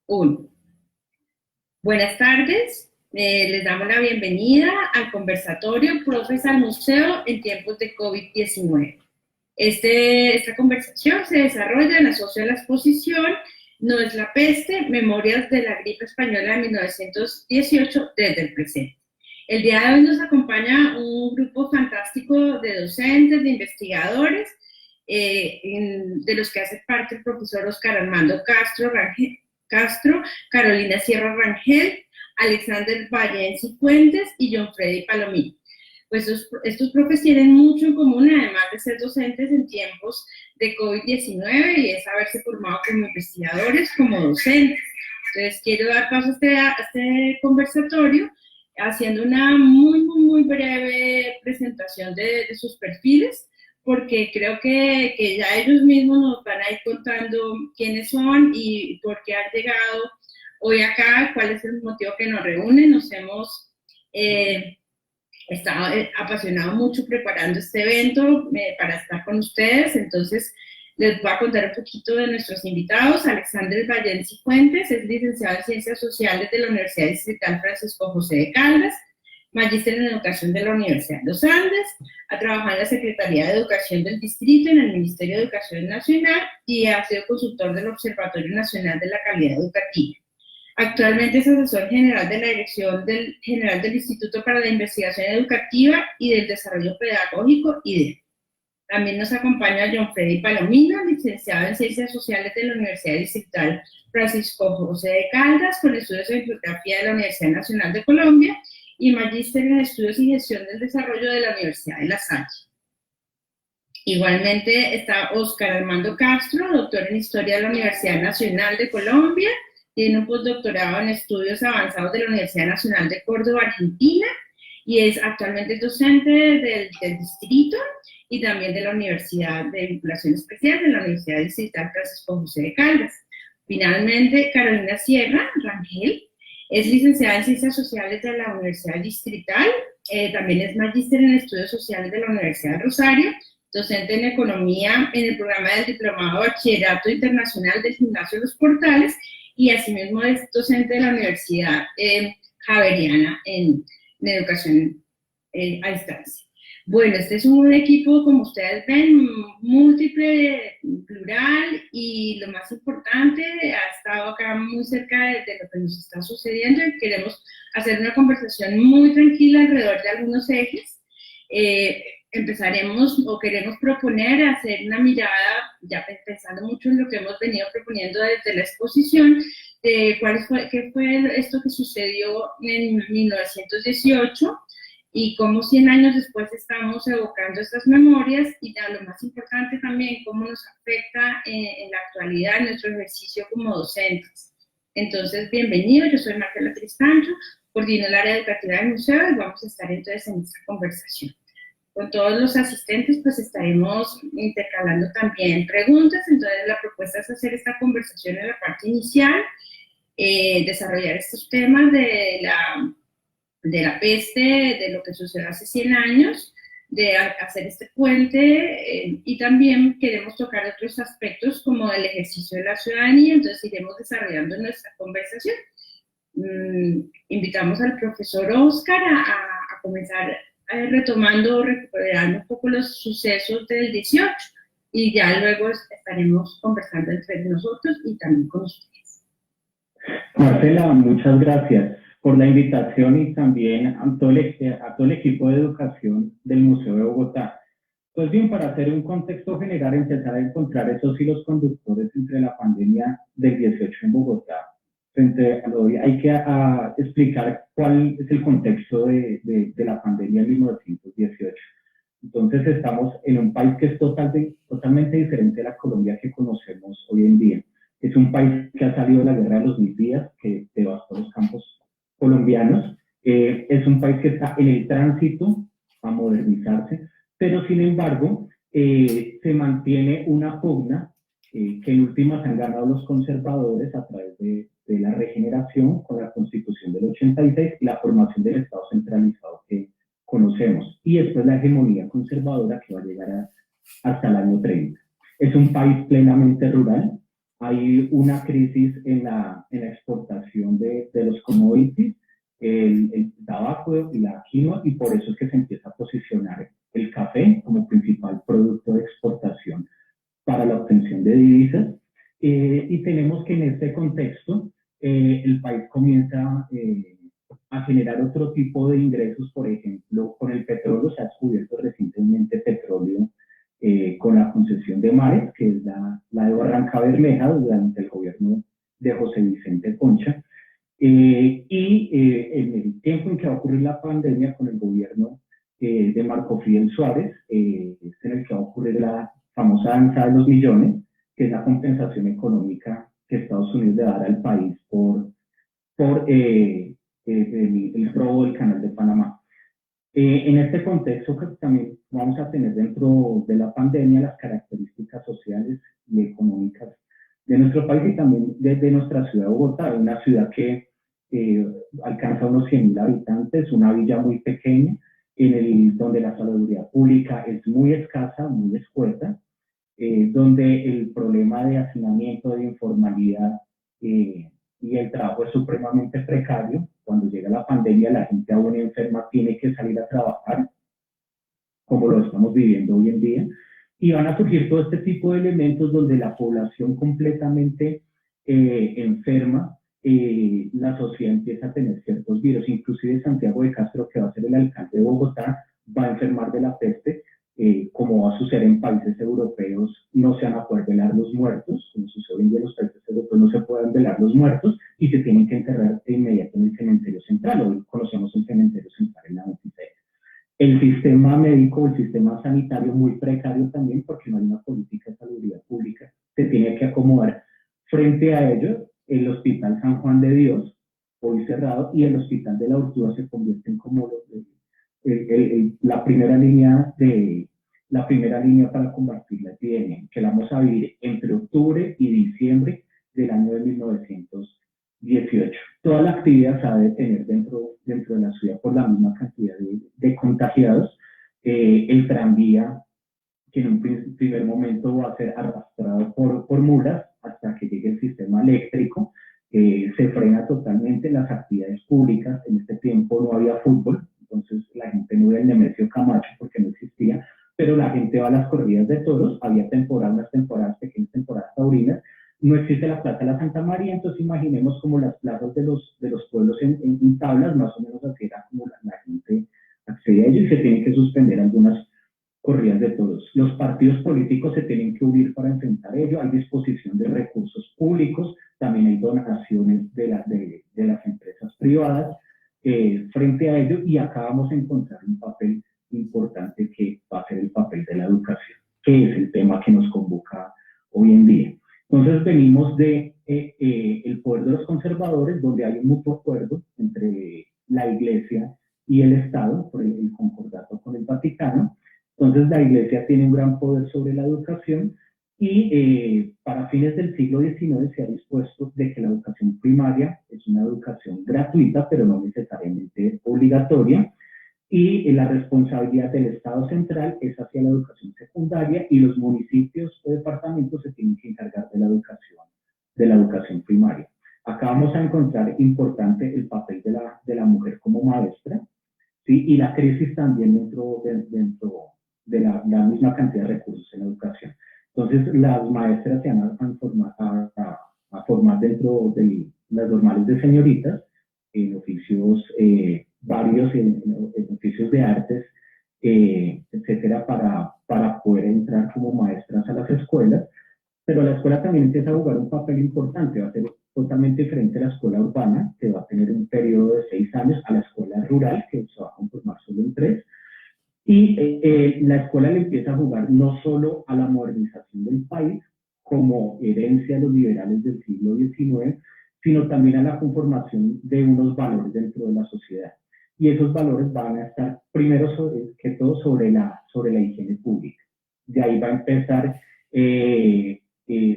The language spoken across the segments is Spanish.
Uno. Buenas tardes, les damos la bienvenida al conversatorio Profes al Museo en tiempos de COVID-19. Esta conversación se desarrolla en asocio a la exposición No es la peste, Memorias de la gripe española de 1918 desde el presente. El día de hoy nos acompaña un grupo fantástico de docentes, de investigadores, de los que hace parte el profesor Oscar Armando Castro, Carolina Sierra Rangel, Alexander Valle Cifuentes y John Freddy Palomino. Pues estos profes tienen mucho en común, además de ser docentes en tiempos de COVID-19, y es haberse formado como investigadores, como docentes. Entonces quiero dar paso a este conversatorio haciendo una muy breve presentación de sus perfiles, porque creo que ya ellos mismos nos van a ir contando quiénes son y por qué han llegado hoy acá, cuál es el motivo que nos reúne. Nos hemos estado apasionados mucho preparando este evento para estar con ustedes. Entonces les voy a contar un poquito de nuestros invitados. Alexander Valle Cifuentes es licenciado en Ciencias Sociales de la Universidad Distrital Francisco José de Caldas, magíster en Educación de la Universidad de los Andes, ha trabajado en la Secretaría de Educación del Distrito, en el Ministerio de Educación Nacional, y ha sido consultor del Observatorio Nacional de la Calidad Educativa. Actualmente es asesor general de la Dirección General del Instituto para la Investigación Educativa y del Desarrollo Pedagógico, IDE. También nos acompaña John Freddy Palomino, licenciado en Ciencias Sociales de la Universidad Distrital Francisco José de Caldas, con estudios en Geografía de la Universidad Nacional de Colombia, y magíster en Estudios y Gestión del Desarrollo de la Universidad de La Salle. Igualmente está Oscar Armando Castro, doctor en Historia de la Universidad Nacional de Colombia, tiene un postdoctorado en Estudios Avanzados de la Universidad Nacional de Córdoba, Argentina, y es actualmente docente del Distrito y también de la Universidad de Vinculación Especial de la Universidad Distrital Francisco José de Caldas. Finalmente, Carolina Sierra Rangel es licenciada en Ciencias Sociales de la Universidad Distrital, también es magíster en Estudios Sociales de la Universidad de Rosario, docente en Economía en el programa del Diplomado de Bachillerato Internacional del Gimnasio de los Portales, y asimismo es docente de la Universidad Javeriana en Educación a distancia. Bueno, este es un equipo, como ustedes ven, múltiple, plural, y lo más importante, ha estado acá muy cerca de lo que nos está sucediendo, y queremos hacer una conversación muy tranquila alrededor de algunos ejes. Empezaremos o queremos proponer hacer una mirada, ya pensando mucho en lo que hemos venido proponiendo desde la exposición, de qué fue esto que sucedió en 1918, y cómo 100 años después estamos evocando estas memorias, y ya lo más importante también, cómo nos afecta en la actualidad nuestro ejercicio como docentes. Entonces, bienvenido, yo soy Marcela Tristancho, coordino el área educativa del museo, y vamos a estar entonces en esta conversación. Con todos los asistentes, pues estaremos intercalando también preguntas. Entonces la propuesta es hacer esta conversación en la parte inicial, desarrollar estos temas de la peste, de lo que sucedió hace 100 años, de hacer este puente, y también queremos tocar otros aspectos como el ejercicio de la ciudadanía. Entonces iremos desarrollando nuestra conversación. Invitamos al profesor Oscar a comenzar recuperando un poco los sucesos del 18, y ya luego estaremos conversando entre nosotros y también con ustedes. Marcela, muchas gracias por la invitación, y también a todo el equipo de educación del Museo de Bogotá. Pues bien, para hacer un contexto general, empezar a encontrar esos hilos conductores entre la pandemia del 18 en Bogotá frente a lo hay que explicar cuál es el contexto de la pandemia en 1918. Entonces estamos en un país que es totalmente diferente a la Colombia que conocemos hoy en día. Es un país que ha salido de la guerra de los 1000 días, que devastó los campos colombianos. Es un país que está en el tránsito a modernizarse, pero sin embargo se mantiene una pugna que en últimas han ganado los conservadores a través de la regeneración con la Constitución del 86 y la formación del Estado centralizado que conocemos, y después la hegemonía conservadora que va a llegar hasta el año 30. Es un país plenamente rural, hay una crisis en la exportación de los commodities, el tabaco y la quinoa, y por eso es que se empieza a posicionar el café como principal producto de exportación para la obtención de divisas. Y tenemos que en este contexto el país comienza a generar otro tipo de ingresos. Por ejemplo, con el petróleo se ha descubierto recientemente petróleo con la concesión de Mares, que es la de Barranca Bermeja, durante el gobierno de José Vicente Concha. En el tiempo en que va a ocurrir la pandemia con el gobierno de Marco Fidel Suárez, es en el que va a ocurrir la famosa danza de los millones, que es la compensación económica que Estados Unidos le dará al país por el robo del Canal de Panamá. En este contexto que también vamos a tener dentro de la pandemia las características sociales y económicas de nuestro país y también de nuestra ciudad de Bogotá, una ciudad que alcanza unos 100.000 habitantes, una villa muy pequeña, donde la salubridad pública es muy escasa, muy escueta, donde el problema de hacinamiento, de informalidad y el trabajo es supremamente precario. Cuando llega la pandemia, la gente aún enferma tiene que salir a trabajar, como lo estamos viviendo hoy en día, y van a surgir todo este tipo de elementos donde la población completamente enferma, la sociedad empieza a tener ciertos virus. Inclusive Santiago de Castro, que va a ser el alcalde de Bogotá, va a enfermar de la peste. Como va a suceder en países europeos, no se van a poder velar los muertos, como sucede en los países europeos, no se pueden velar los muertos y se tienen que enterrar de inmediato en el cementerio central. Hoy conocemos el cementerio central en la 26. El sistema médico, el sistema sanitario muy precario también, porque no hay una política de salubridad pública, se tiene que acomodar. Frente a ello, el Hospital San Juan de Dios, hoy cerrado, y el Hospital de la Ortúa se convierten como la primera línea para combatir la epidemia, que la vamos a vivir entre octubre y diciembre del año de 1918. Toda la actividad se ha de tener dentro de la ciudad por la misma cantidad de contagiados. El tranvía, que en un primer momento va a ser arrastrado por mulas hasta que llegue el sistema eléctrico, se frena totalmente las actividades públicas. En este tiempo no había fútbol, entonces la gente no iba al Nemesio Camacho porque no existía, pero la gente va a las corridas de toros. Había unas temporadas pequeñas, temporadas taurinas. No existe la Plaza de la Santa María, entonces imaginemos como las plazas de los pueblos en tablas, más o menos así era como la gente accede a ello, y se tienen que suspender algunas corridas de toros. Los partidos políticos se tienen que unir para enfrentar ello. Hay disposición de recursos públicos, también hay donaciones de las empresas privadas frente a ello, y acá vamos a encontrar un papel importante que va a ser el papel de la educación, que es el tema que nos convoca hoy en día. Entonces venimos de el poder de los conservadores, donde hay un mutuo acuerdo entre la Iglesia y el Estado por el concordato con el Vaticano. Entonces la Iglesia tiene un gran poder sobre la educación, y para fines del siglo XIX se ha dispuesto de que la educación primaria es una educación gratuita, pero no necesariamente obligatoria, y la responsabilidad del Estado central es hacia la educación secundaria, y los municipios o departamentos se tienen que encargar de la educación primaria. Acá vamos a encontrar importante el papel de la mujer como maestra, ¿sí? Y la crisis también dentro de la misma cantidad de recursos en la educación. Entonces, las maestras se van a formar dentro de las normales de señoritas, en oficios varios, en oficios de artes, etcétera, para poder entrar como maestras a las escuelas. Pero la escuela también empieza a jugar un papel importante. Va a ser totalmente diferente a la escuela urbana, que va a tener un periodo de 6 años, a la escuela rural, que se va a conformar solo en 3. Y la escuela le empieza a jugar no solo a la modernización del país, como herencia de los liberales del siglo XIX, sino también a la conformación de unos valores dentro de la sociedad. Y esos valores van a estar primero sobre la higiene pública. De ahí va a empezar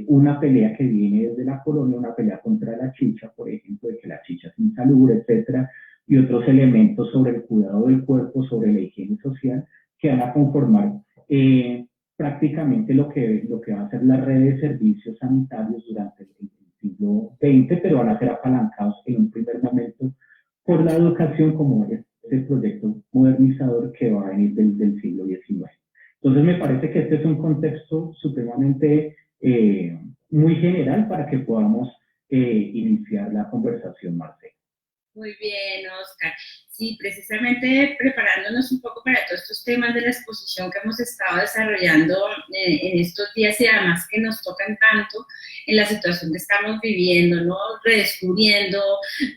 una pelea que viene desde la colonia, una pelea contra la chicha, por ejemplo, de que la chicha es insalubre, etcétera, y otros elementos sobre el cuidado del cuerpo, sobre la higiene social, que van a conformar prácticamente lo que va a ser la red de servicios sanitarios durante el siglo XX, pero van a ser apalancados en un primer momento por la educación como este proyecto modernizador que va a venir del siglo XIX. Entonces me parece que este es un contexto supremamente muy general para que podamos iniciar la conversación, Marcela. Muy bien, Oscar. Sí, precisamente preparándonos un poco para todos estos temas de la exposición que hemos estado desarrollando en estos días y además que nos tocan tanto en la situación que estamos viviendo, ¿no? Redescubriendo,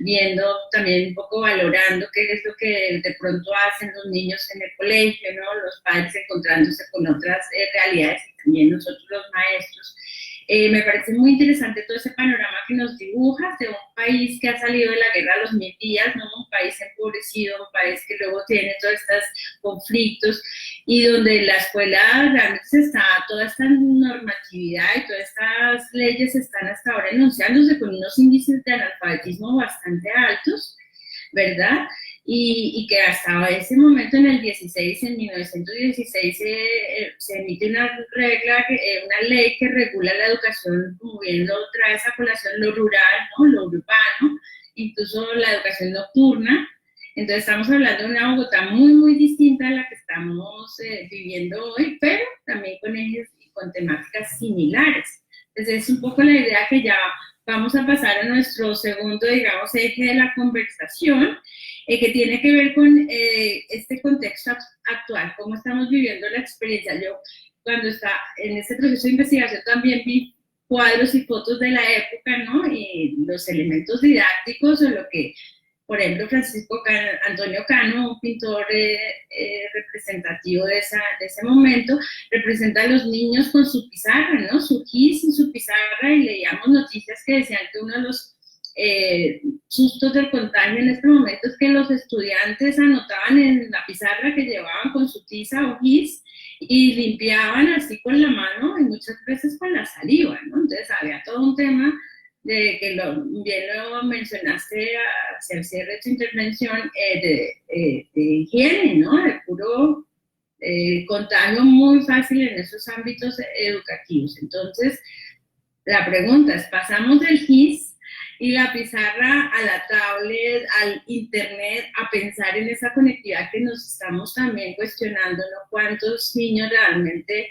viendo también un poco valorando qué es lo que de pronto hacen los niños en el colegio, ¿no? Los padres encontrándose con otras realidades y también nosotros los maestros. Me parece muy interesante todo ese panorama que nos dibujas de un país que ha salido de la guerra a los 1000 días, ¿no? Un país empobrecido, un país que luego tiene todos estos conflictos y donde la escuela realmente está, toda esta normatividad y todas estas leyes están hasta ahora enunciándose con unos índices de analfabetismo bastante altos, ¿verdad? Y que hasta ese momento, en 1916, se emite una regla, una ley que regula la educación, como bien lo trae esa colación, lo rural, ¿no? Lo urbano, incluso la educación nocturna. Entonces estamos hablando de una Bogotá muy, muy distinta a la que estamos viviendo hoy, pero también con ejes y con temáticas similares. Entonces es un poco la idea que ya vamos a pasar a nuestro segundo, digamos, eje de la conversación, que tiene que ver con este contexto actual, cómo estamos viviendo la experiencia. Yo, cuando estaba en este proceso de investigación, también vi cuadros y fotos de la época, ¿no? Y los elementos didácticos o lo que, por ejemplo, Antonio Cano, un pintor representativo de ese momento, representa a los niños con su pizarra, ¿no? Su gis y su pizarra, y leíamos noticias que decían que uno de los sustos del contagio en este momento es que los estudiantes anotaban en la pizarra que llevaban con su tiza o gis y limpiaban así con la mano y muchas veces con la saliva, ¿no? Entonces había todo un tema de que bien lo mencionaste hacia el cierre de tu intervención, de higiene, ¿no? De puro contagio muy fácil en esos ámbitos educativos. Entonces, la pregunta es, ¿pasamos del GIS y la pizarra a la tablet, al internet, a pensar en esa conectividad que nos estamos también cuestionando, ¿no? ¿Cuántos niños realmente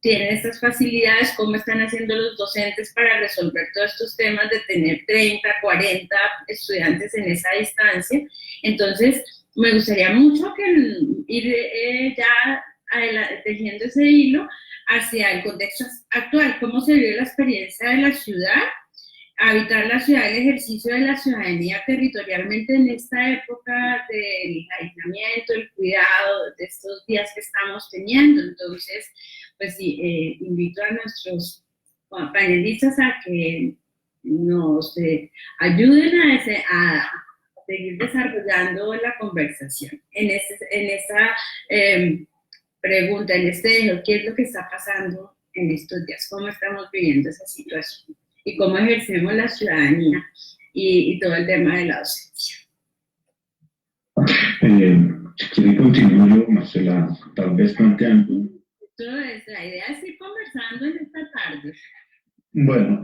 tienen estas facilidades? ¿Cómo están haciendo los docentes para resolver todos estos temas de tener 30, 40 estudiantes en esa distancia? Entonces, me gustaría mucho que ir ya tejiendo ese hilo hacia el contexto actual, cómo se vive la experiencia de la ciudad, habitar la ciudad, el ejercicio de la ciudadanía territorialmente en esta época del aislamiento, el cuidado de estos días que estamos teniendo. Entonces, pues sí, invito a nuestros panelistas a que nos ayuden a seguir desarrollando la conversación en esta pregunta, en este eje, ¿qué es lo que está pasando en estos días? ¿Cómo estamos viviendo esa situación? Y cómo ejercemos la ciudadanía y todo el tema de la docencia. Si quieren continúo yo, Marcela, tal vez planteando. Entonces, la idea es ir conversando en esta tarde. Bueno,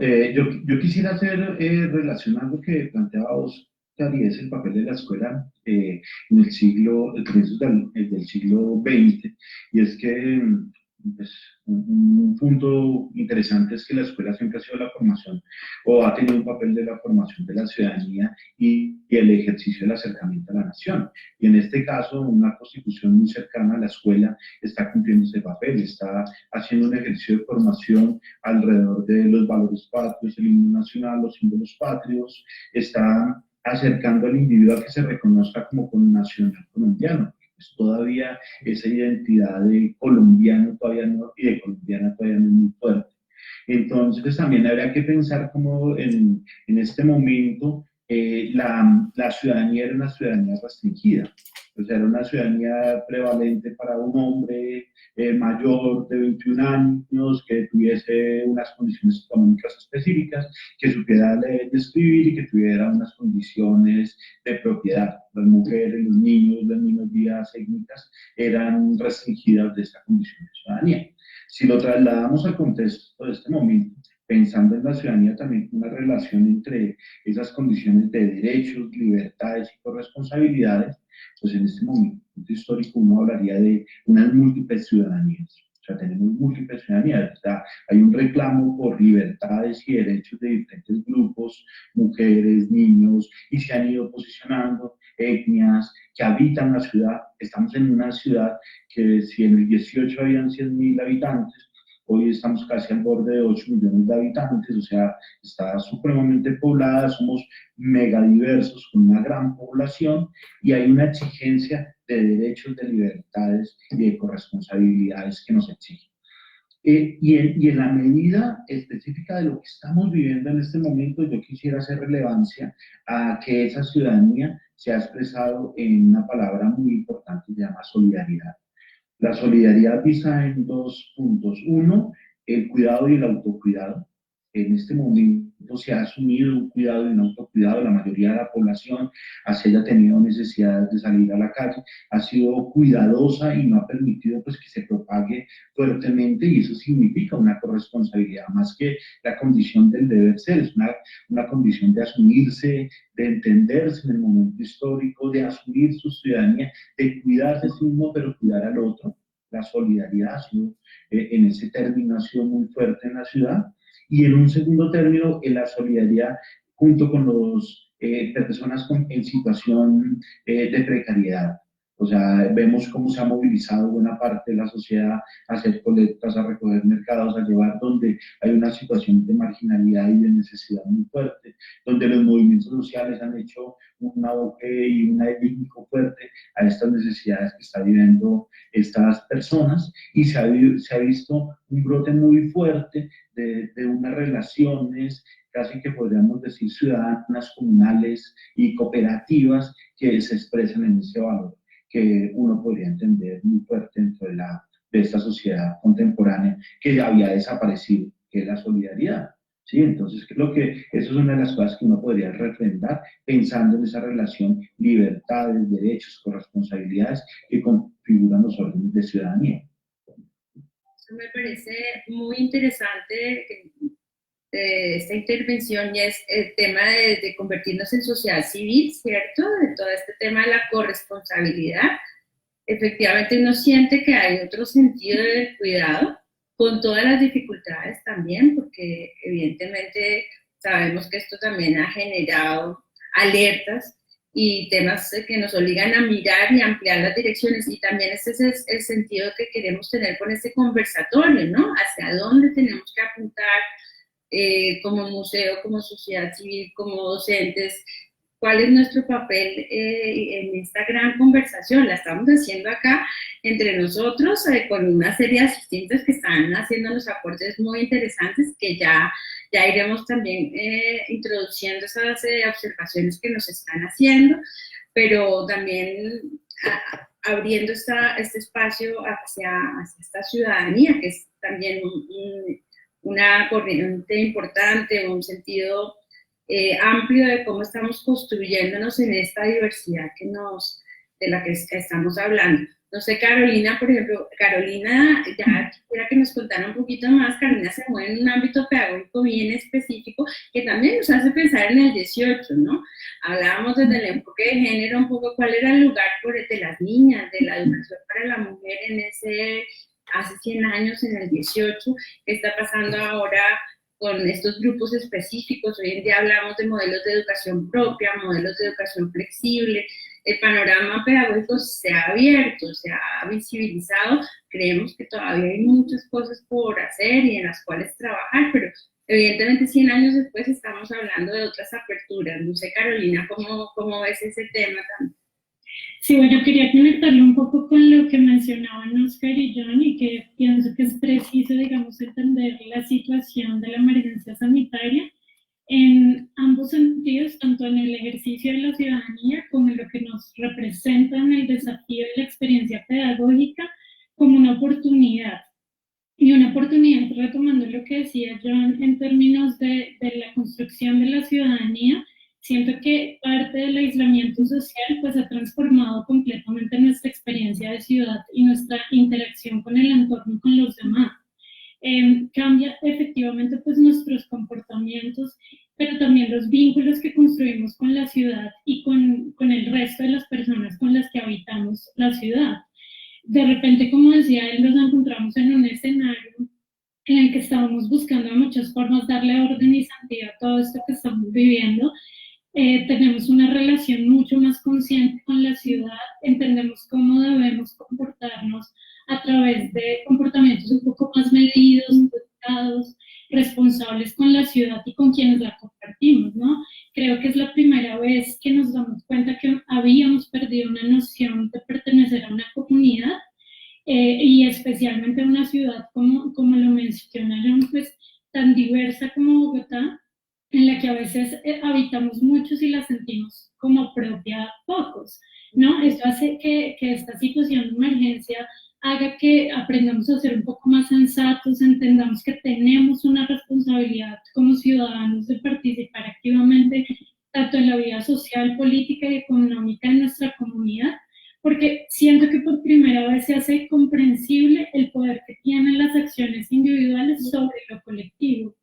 yo quisiera hacer relación a lo que planteaba Oscar, y es el papel de la escuela en el siglo, del siglo XX, y es que pues, un punto interesante es que la escuela siempre ha sido la formación, o ha tenido un papel de la formación de la ciudadanía y el ejercicio del acercamiento a la nación. Y en este caso, una constitución muy cercana a la escuela está cumpliendo ese papel, está haciendo un ejercicio de formación alrededor de los valores patrios, el himno nacional, los símbolos patrios, está acercando al individuo a que se reconozca como nacional colombiano. Pues todavía esa identidad de colombiano todavía no, y de colombiana todavía no es muy fuerte. Entonces también habría que pensar cómo en este momento la ciudadanía era una ciudadanía restringida. O sea, era una ciudadanía prevalente para un hombre mayor de 21 años, que tuviese unas condiciones económicas específicas, que supiera leer y escribir y que tuviera unas condiciones de propiedad. Las mujeres, los niños, las minorías étnicas eran restringidas de esta condición de ciudadanía. Si lo trasladamos al contexto de este momento, pensando en la ciudadanía también una relación entre esas condiciones de derechos, libertades y corresponsabilidades, pues en este momento histórico uno hablaría de unas múltiples ciudadanías. O sea, tenemos múltiples ciudadanías. Hay un reclamo por libertades y derechos de diferentes grupos, mujeres, niños, y se han ido posicionando etnias que habitan la ciudad. Estamos en una ciudad que si en el 18 habían 100.000 habitantes, hoy estamos casi al borde de 8 millones de habitantes, o sea, está supremamente poblada, somos megadiversos con una gran población y hay una exigencia de derechos, de libertades y de corresponsabilidades que nos exigen. Y en la medida específica de lo que estamos viviendo en este momento, yo quisiera hacer relevancia a que esa ciudadanía se ha expresado en una palabra muy importante que se llama solidaridad. La solidaridad vista en dos puntos. Uno, el cuidado y el autocuidado. En este momento se ha asumido un cuidado y un autocuidado. La mayoría de la población, así haya tenido necesidades de salir a la calle, ha sido cuidadosa y no ha permitido pues, que se propague fuertemente, y eso significa una corresponsabilidad más que la condición del deber ser. Es una condición de asumirse, de entenderse en el momento histórico, de asumir su ciudadanía, de cuidarse a sí mismo, pero cuidar al otro. La solidaridad ha sido, en ese término ha sido muy fuerte en la ciudad. Y en un segundo término, en la solidaridad junto con las personas en situación de precariedad. O sea, vemos cómo se ha movilizado buena parte de la sociedad a hacer colectas, a recoger mercados, a llevar donde hay una situación de marginalidad y de necesidad muy fuerte, donde los movimientos sociales han hecho un auge y un adhesivo fuerte a estas necesidades que están viviendo estas personas, y se ha visto un brote muy fuerte de unas relaciones casi que podríamos decir ciudadanas, comunales y cooperativas que se expresan en ese valor que uno podría entender muy fuerte dentro de esta sociedad contemporánea que había desaparecido, que es la solidaridad. ¿Sí? Entonces, creo que eso es una de las cosas que uno podría refrendar pensando en esa relación libertades, derechos, corresponsabilidades que configuran los órdenes de ciudadanía. Eso me parece muy interesante esta intervención, y es el tema de convertirnos en sociedad civil, ¿cierto? De todo este tema de la corresponsabilidad. Efectivamente uno siente que hay otro sentido del cuidado, con todas las dificultades también, porque evidentemente sabemos que esto también ha generado alertas y temas que nos obligan a mirar y ampliar las direcciones, y también ese es el sentido que queremos tener con este conversatorio, ¿no? Hacia dónde tenemos que apuntar como museo, como sociedad civil, como docentes. ¿Cuál es nuestro papel en esta gran conversación? La estamos haciendo acá entre nosotros con una serie de asistentes que están haciendo unos aportes muy interesantes que ya iremos también introduciendo esas observaciones que nos están haciendo, pero también abriendo este espacio hacia esta ciudadanía, que es también una corriente importante, un sentido amplio de cómo estamos construyéndonos en esta diversidad de la que estamos hablando. No sé, Carolina, por ejemplo, Carolina, ya quisiera que nos contara un poquito más. Carolina se mueve en un ámbito pedagógico bien específico que también nos hace pensar en el 18, ¿no? Hablábamos desde el enfoque de género un poco cuál era el lugar de las niñas, de la educación para la mujer en hace 100 años, en el 18, qué está pasando ahora con estos grupos específicos. Hoy en día hablamos de modelos de educación propia, modelos de educación flexible. El panorama pedagógico se ha abierto, se ha visibilizado. Creemos que todavía hay muchas cosas por hacer y en las cuales trabajar, pero evidentemente 100 años después estamos hablando de otras aperturas. No sé, Carolina, ¿cómo ves ese tema también? Sí, bueno, quería conectarlo un poco con lo que mencionaban Oscar y John, y que pienso que es preciso, digamos, entender la situación de la emergencia sanitaria en ambos sentidos, tanto tanto en el ejercicio de la ciudadanía como en lo que nos representa en el desafío de la experiencia pedagógica como una oportunidad. Y una oportunidad, retomando lo que decía John en términos de la construcción de la ciudadanía, siento que parte del aislamiento social pues ha transformado completamente nuestra experiencia de ciudad y nuestra interacción con el entorno y con los demás. Cambia efectivamente pues nuestros comportamientos, pero también los vínculos que construimos con la ciudad y con el resto de las personas con las que habitamos la ciudad. De repente, como decía él, nos encontramos en un escenario en el que estábamos buscando de muchas formas darle orden y sentido a todo esto que estamos viviendo. Tenemos una relación mucho más consciente con la ciudad, entendemos cómo debemos comportarnos a través de comportamientos un poco más medidos, educados, responsables con la ciudad y con quienes la compartimos, ¿no? Creo que es la primera vez que nos damos cuenta que habíamos perdido una noción de pertenecer a una comunidad y especialmente a una ciudad como lo menciona John, pues tan diversa como Bogotá, en la que a veces habitamos muchos y la sentimos como propia pocos, ¿no? Esto hace que esta situación de emergencia haga que aprendamos a ser un poco más sensatos, entendamos que tenemos una responsabilidad como ciudadanos de participar activamente tanto en la vida social, política y económica de nuestra comunidad, porque siento que por primera vez se hace comprensible el poder que tienen las acciones individuales sobre lo colectivo,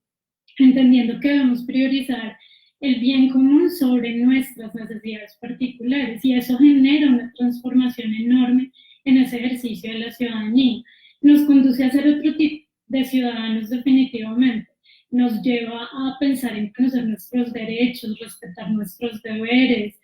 entendiendo que debemos priorizar el bien común sobre nuestras necesidades particulares, y eso genera una transformación enorme en ese ejercicio de la ciudadanía. Nos conduce a ser otro tipo de ciudadanos definitivamente, nos lleva a pensar en conocer nuestros derechos, respetar nuestros deberes.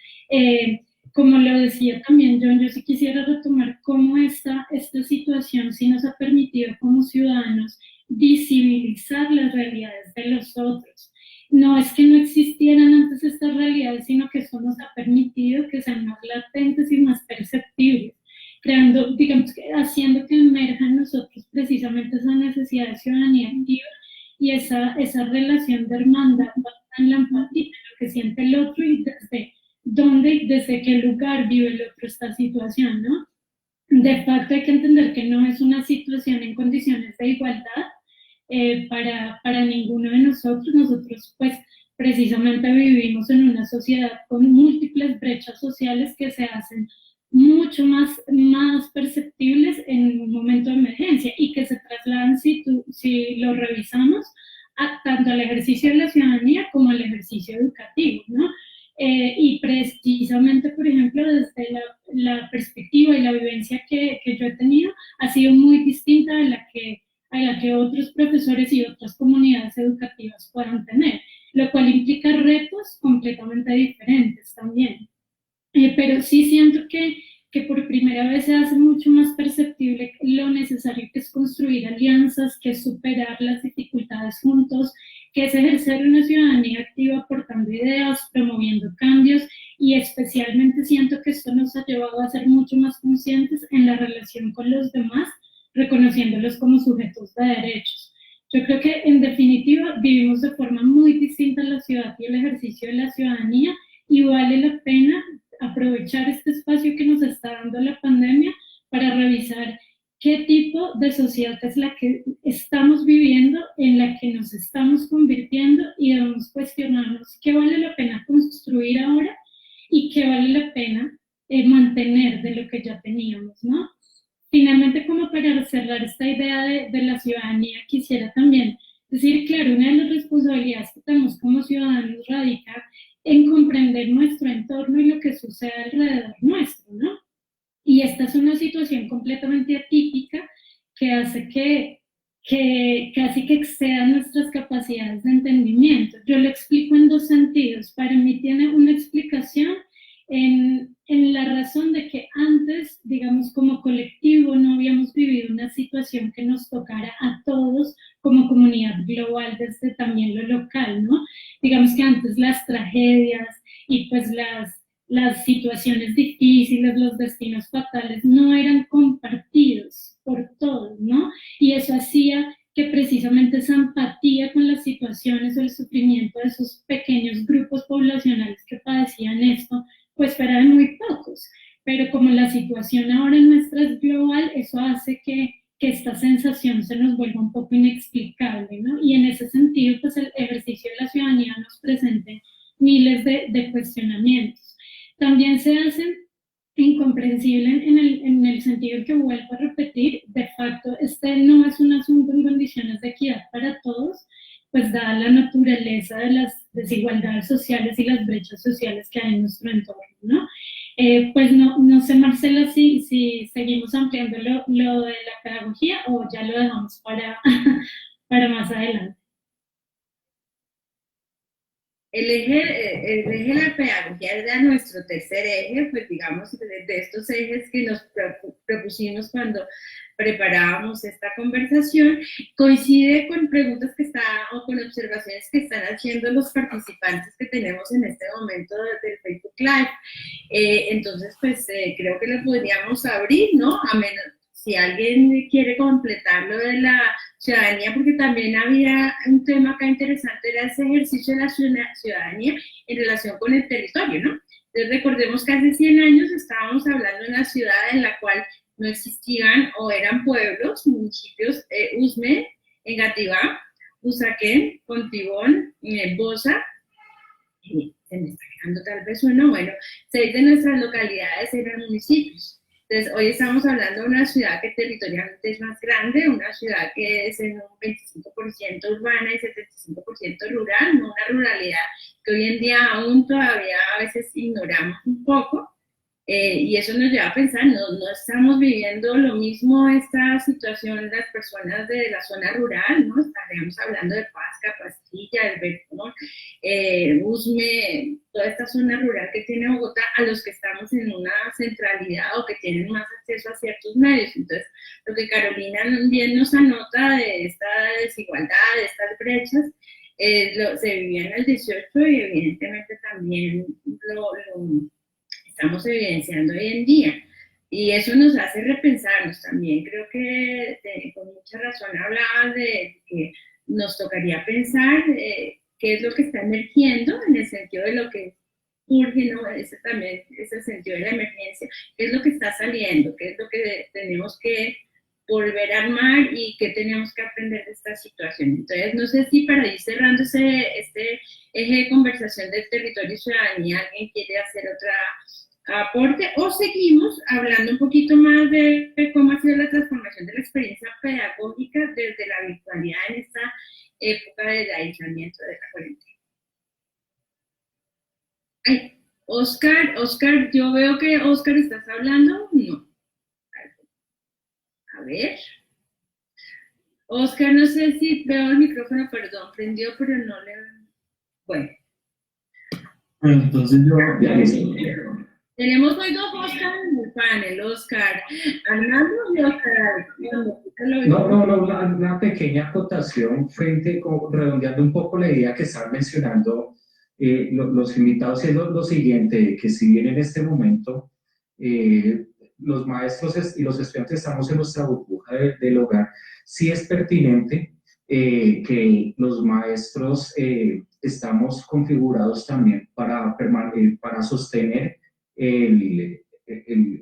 Como lo decía también John, yo sí quisiera retomar cómo esta situación sí nos ha permitido como ciudadanos visibilizar las realidades de los otros. No es que no existieran antes estas realidades, sino que eso nos ha permitido que sean más latentes y más perceptibles, creando, digamos, haciendo que emerja en nosotros precisamente esa necesidad de ciudadanía activa y esa relación de hermandad en la empatía, lo que siente el otro y desde dónde, desde qué lugar vive el otro esta situación, ¿no? De facto hay que entender que no es una situación en condiciones de igualdad para ninguno de nosotros. Nosotros pues precisamente vivimos en una sociedad con múltiples brechas sociales que se hacen mucho más perceptibles en un momento de emergencia y que se trasladan, si lo revisamos, tanto al ejercicio de la ciudadanía como al ejercicio educativo, ¿no? Y precisamente, por ejemplo, desde la perspectiva y la vivencia que yo he tenido, ha sido muy distinta a la que otros profesores y otras comunidades educativas puedan tener, lo cual implica retos completamente diferentes también. Pero sí siento que por primera vez se hace mucho más perceptible lo necesario que es construir alianzas, que es superar las dificultades juntos, que es ejercer una ciudadanía activa aportando ideas, promoviendo cambios, y especialmente siento que esto nos ha llevado a ser mucho más conscientes en la relación con los demás, reconociéndolos como sujetos de derechos. Yo creo que en definitiva vivimos de forma muy distinta la ciudad y el ejercicio de la ciudadanía, y vale la pena aprovechar este espacio que nos está dando la pandemia para revisar qué tipo de sociedad es la que estamos viviendo, en la que nos estamos convirtiendo, y debemos cuestionarnos qué vale la pena construir ahora y qué vale la pena mantener de lo que ya teníamos, ¿no? Finalmente, como para cerrar esta idea de la ciudadanía, quisiera también decir, claro, una de las responsabilidades que tenemos como ciudadanos radica en comprender nuestro entorno y lo que sucede alrededor nuestro, ¿no? Y esta es una situación completamente atípica que hace que casi que excedan nuestras capacidades de entendimiento. Yo lo explico en dos sentidos. Para mí tiene una explicación en la razón de que antes, digamos, como colectivo, no habíamos vivido una situación que nos tocara a todos como comunidad global desde también lo local, ¿no? Digamos que antes las tragedias y pues las situaciones difíciles, los destinos fatales no eran compartidos por todos, ¿no? Y eso hacía que precisamente esa empatía con las situaciones o el sufrimiento de esos pequeños grupos poblacionales que padecían esto, pues fuera de muy pocos. Pero como la situación ahora nuestra es global, eso hace que esta sensación se nos vuelva un poco inexplicable, ¿no? Y en ese sentido, pues el ejercicio de la ciudadanía nos presenta miles de cuestionamientos. También se hacen incomprensible en el sentido que vuelvo a repetir, de facto, este no es un asunto en condiciones de equidad para todos, pues dada la naturaleza de las desigualdades sociales y las brechas sociales que hay en nuestro entorno, ¿no? Pues no sé, Marcela, si seguimos ampliando lo de la pedagogía o ya lo dejamos para más adelante. El eje de la pedagogía era nuestro tercer eje, pues digamos, de estos ejes que nos propusimos cuando preparábamos esta conversación, coincide con preguntas o con observaciones que están haciendo los participantes que tenemos en este momento del Facebook Live. Entonces, pues creo que lo podríamos abrir, ¿no? A menos si alguien quiere completar lo de la ciudadanía, porque también había un tema acá interesante, era ese ejercicio de la ciudadanía en relación con el territorio, ¿no? Entonces recordemos que hace 100 años estábamos hablando de una ciudad en la cual no existían o eran pueblos, municipios, Usme, Engativá, Usaquén, Fontibón, Bosa, se me está quedando tal vez uno, bueno, 6 de nuestras localidades eran municipios. Entonces, hoy estamos hablando de una ciudad que territorialmente es más grande, una ciudad que es en un 25% urbana y 75% rural, no una ruralidad que hoy en día aún todavía a veces ignoramos un poco. Y eso nos lleva a pensar, no estamos viviendo lo mismo esta situación las personas de la zona rural, ¿no? Estaríamos hablando de Pasca, Pastilla, El Bertón, Usme, toda esta zona rural que tiene Bogotá, a los que estamos en una centralidad o que tienen más acceso a ciertos medios. Entonces, lo que Carolina bien nos anota de esta desigualdad, de estas brechas, se vivía en el 18 y evidentemente también lo estamos evidenciando hoy en día. Y eso nos hace repensarnos también. Creo que con mucha razón hablabas de que nos tocaría pensar qué es lo que está emergiendo en el sentido de lo que surge, ¿no? También es el sentido de la emergencia. ¿Qué es lo que está saliendo? ¿Qué es lo que tenemos que volver a armar y qué tenemos que aprender de esta situación? Entonces, no sé si para ir cerrando este eje de conversación del territorio y ciudadanía, alguien quiere hacer otra aporte o seguimos hablando un poquito más de cómo ha sido la transformación de la experiencia pedagógica desde la virtualidad en esta época de aislamiento de la cuarentena. Ay, Oscar, yo veo que Oscar, ¿estás hablando? No. A ver. Oscar, no sé si veo el micrófono, perdón, prendió, pero no le... Bueno. Bueno, entonces yo... Ya listo. Tenemos hoy dos Oscar en el panel, Oscar Arnaldo y Oscar. No, una pequeña acotación redondeando un poco la idea que están mencionando los invitados, es lo siguiente, que si bien en este momento los maestros y los estudiantes estamos en nuestra burbuja del hogar, sí es pertinente que los maestros estamos configurados también para sostener el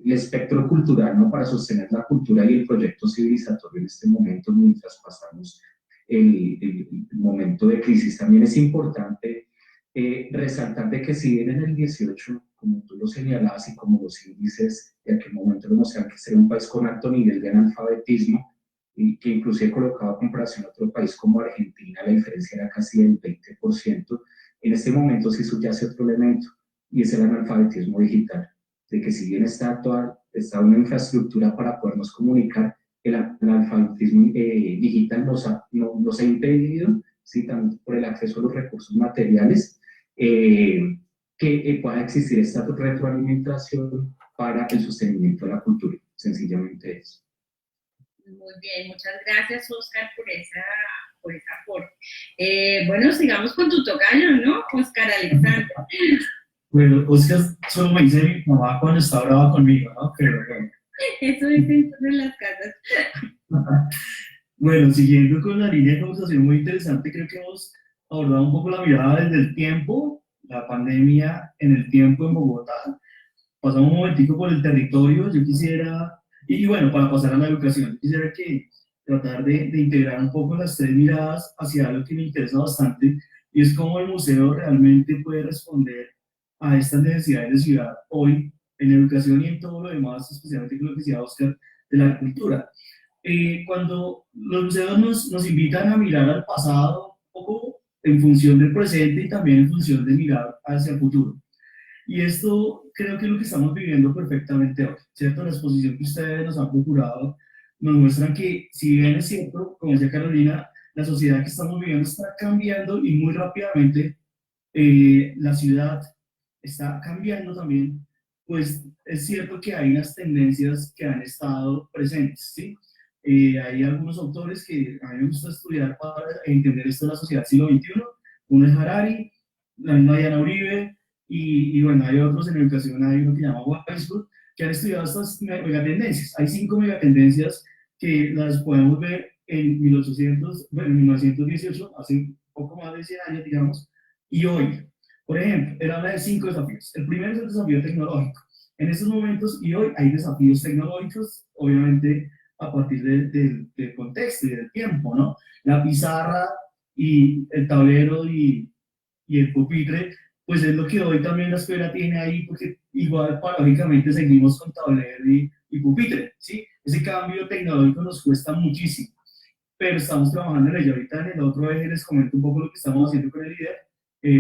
espectro cultural, ¿no? Para sostener la cultura y el proyecto civilizatorio en este momento, mientras pasamos el momento de crisis. También es importante resaltar de que si bien en el 18, como tú lo señalabas y como los índices de aquel momento demostraron que ser un país con alto nivel de analfabetismo, y que inclusive colocado a comparación a otro país como Argentina, la diferencia era casi del 20%, en este momento sí subyace otro elemento, y es el analfabetismo digital, de que si bien está una infraestructura para podernos comunicar, el analfabetismo digital nos ha impedido, ¿sí? Tanto por el acceso a los recursos materiales, que pueda existir esta retroalimentación para el sostenimiento de la cultura, sencillamente eso. Muy bien, muchas gracias, Oscar, por esa aporte. Bueno, sigamos con tu tocayo, ¿no? Oscar Alexander. Bueno, Oscar solo me dice mi mamá cuando está brava conmigo, ¿no? Pero bueno. Eso dicen en las casas. Bueno, siguiendo con la línea de conversación muy interesante, creo que hemos abordado un poco la mirada desde el tiempo la pandemia en el tiempo en Bogotá. Pasamos un momentico por el territorio, yo quisiera, y bueno, para pasar a la educación, yo quisiera que tratar de integrar un poco las tres miradas hacia algo que me interesa bastante, y es cómo el museo realmente puede responder a estas necesidades de ciudad hoy, en educación y en todo lo demás, especialmente con lo que decía Oscar, de la cultura. Cuando los museos nos invitan a mirar al pasado, un poco en función del presente y también en función de mirar hacia el futuro. Y esto creo que es lo que estamos viviendo perfectamente hoy, ¿cierto? La exposición que ustedes nos han procurado nos muestran que, si bien es cierto, como decía Carolina, la sociedad que estamos viviendo está cambiando y muy rápidamente, la ciudad está cambiando también, pues es cierto que hay unas tendencias que han estado presentes, ¿sí? Hay algunos autores que a mí me gusta estudiar para entender esto de la sociedad del siglo XXI. Uno es Harari, la misma Diana Uribe, y bueno, hay otros en educación, hay uno que se llama Weisbrot, que han estudiado estas megatendencias. Hay 5 megatendencias que las podemos ver en 1918, hace poco más de 100 años, digamos, y hoy. Por ejemplo, él habla de 5 desafíos. El primero es el desafío tecnológico. En estos momentos y hoy hay desafíos tecnológicos, obviamente a partir del contexto y del tiempo, ¿no? La pizarra y el tablero y el pupitre, pues es lo que hoy también la escuela tiene ahí, porque igual paradójicamente seguimos con tablero y pupitre, ¿sí? Ese cambio tecnológico nos cuesta muchísimo, pero estamos trabajando en ello. Ahorita en el otro eje les comento un poco lo que estamos haciendo con el líder,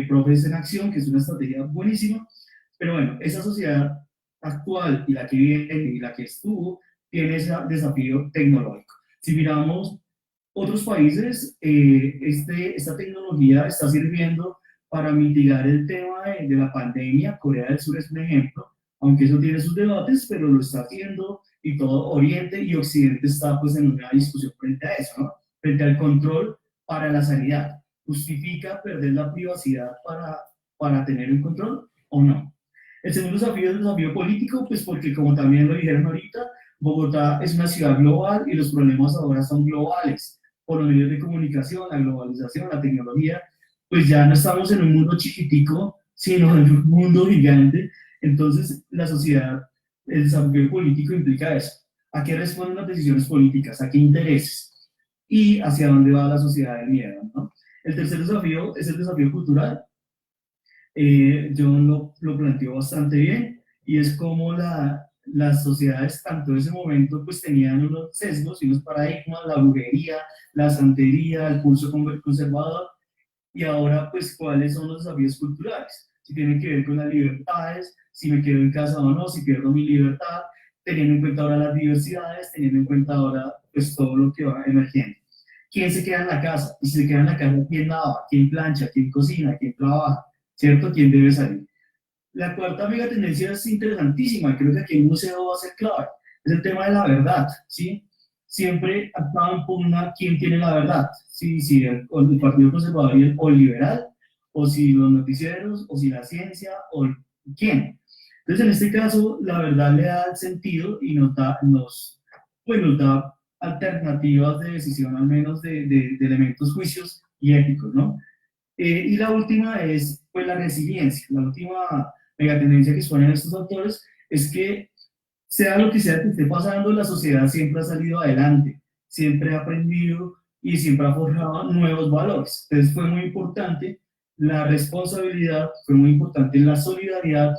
Profes en Acción, que es una estrategia buenísima, pero bueno, esa sociedad actual y la que viene y la que estuvo, tiene ese desafío tecnológico. Si miramos otros países, esta tecnología está sirviendo para mitigar el tema de la pandemia. Corea del Sur es un ejemplo, aunque eso tiene sus debates, pero lo está haciendo, y todo Oriente y Occidente está pues en una discusión frente a eso, ¿no? Frente al control para la sanidad. ¿Justifica perder la privacidad para tener un control o no? El segundo desafío es el desafío político, pues porque, como también lo dijeron ahorita, Bogotá es una ciudad global y los problemas ahora son globales, por los medios de comunicación, la globalización, la tecnología. Pues ya no estamos en un mundo chiquitico, sino en un mundo gigante. Entonces, la sociedad, el desafío político implica eso. ¿A qué responden las decisiones políticas? ¿A qué intereses? ¿Y hacia dónde va la sociedad del miedo, ¿no? El tercer desafío es el desafío cultural. John lo planteó bastante bien, y es como las sociedades, tanto en ese momento, pues tenían unos sesgos y unos paradigmas, la brujería, la santería, el pulso conservador, y ahora, pues, ¿cuáles son los desafíos culturales? Si tienen que ver con las libertades, si me quedo en casa o no, si pierdo mi libertad, teniendo en cuenta ahora las diversidades, teniendo en cuenta ahora, pues, todo lo que va emergiendo. ¿Quién se queda en la casa? Y si se queda en la casa, ¿quién lava? ¿Quién plancha? ¿Quién cocina? ¿Quién trabaja? ¿Cierto? ¿Quién debe salir? La cuarta megatendencia es interesantísima, creo que aquí el museo va a ser clave, es el tema de la verdad, ¿sí? Siempre ha estado en pugna quién tiene la verdad, si el Partido Conservador o el liberal, o si los noticieros, o si la ciencia, o quién. Entonces, en este caso, la verdad le da sentido y nos da alternativas de decisión, al menos de elementos, juicios y éticos, ¿no? Y la última es, pues, la resiliencia. La última megatendencia que exponen estos autores es que, sea lo que sea que esté pasando, la sociedad siempre ha salido adelante, siempre ha aprendido y siempre ha forjado nuevos valores. Entonces fue muy importante la responsabilidad, fue muy importante la solidaridad.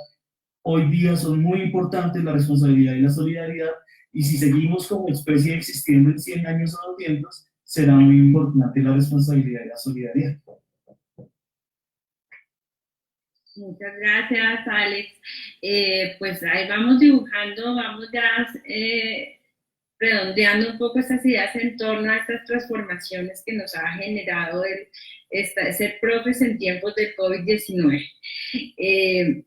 Hoy día son muy importantes la responsabilidad y la solidaridad, y si seguimos como especie existiendo en 100 años o 200, será muy importante la responsabilidad y la solidaridad. Muchas gracias, Alex. Pues ahí vamos dibujando, vamos ya redondeando un poco estas ideas en torno a estas transformaciones que nos ha generado ser profes en tiempos del COVID-19.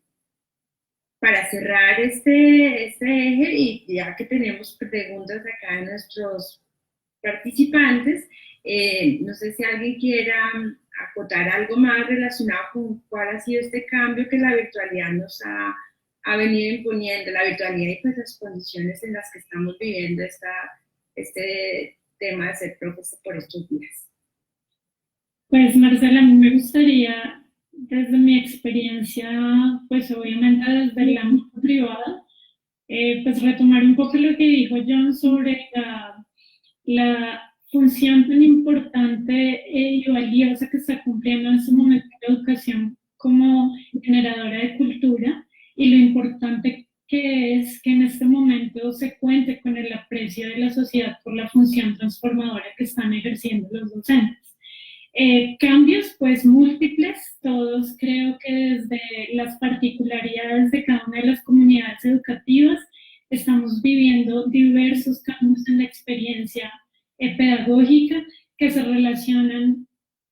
Para cerrar este eje, y ya que tenemos preguntas acá de nuestros participantes, no sé si alguien quiera acotar algo más relacionado con cuál ha sido este cambio que la virtualidad nos ha venido imponiendo, la virtualidad y pues las condiciones en las que estamos viviendo este tema de ser profesor por estos días. Pues, Marcela, a mí me gustaría desde mi experiencia, pues obviamente desde el ámbito privado, pues retomar un poco lo que dijo John sobre la función tan importante y valiosa que está cumpliendo en este momento la educación como generadora de cultura y lo importante que es que en este momento se cuente con el aprecio de la sociedad por la función transformadora que están ejerciendo los docentes. Cambios pues múltiples, todos creo que desde las particularidades de cada una de las comunidades educativas estamos viviendo diversos cambios en la experiencia pedagógica que se relacionan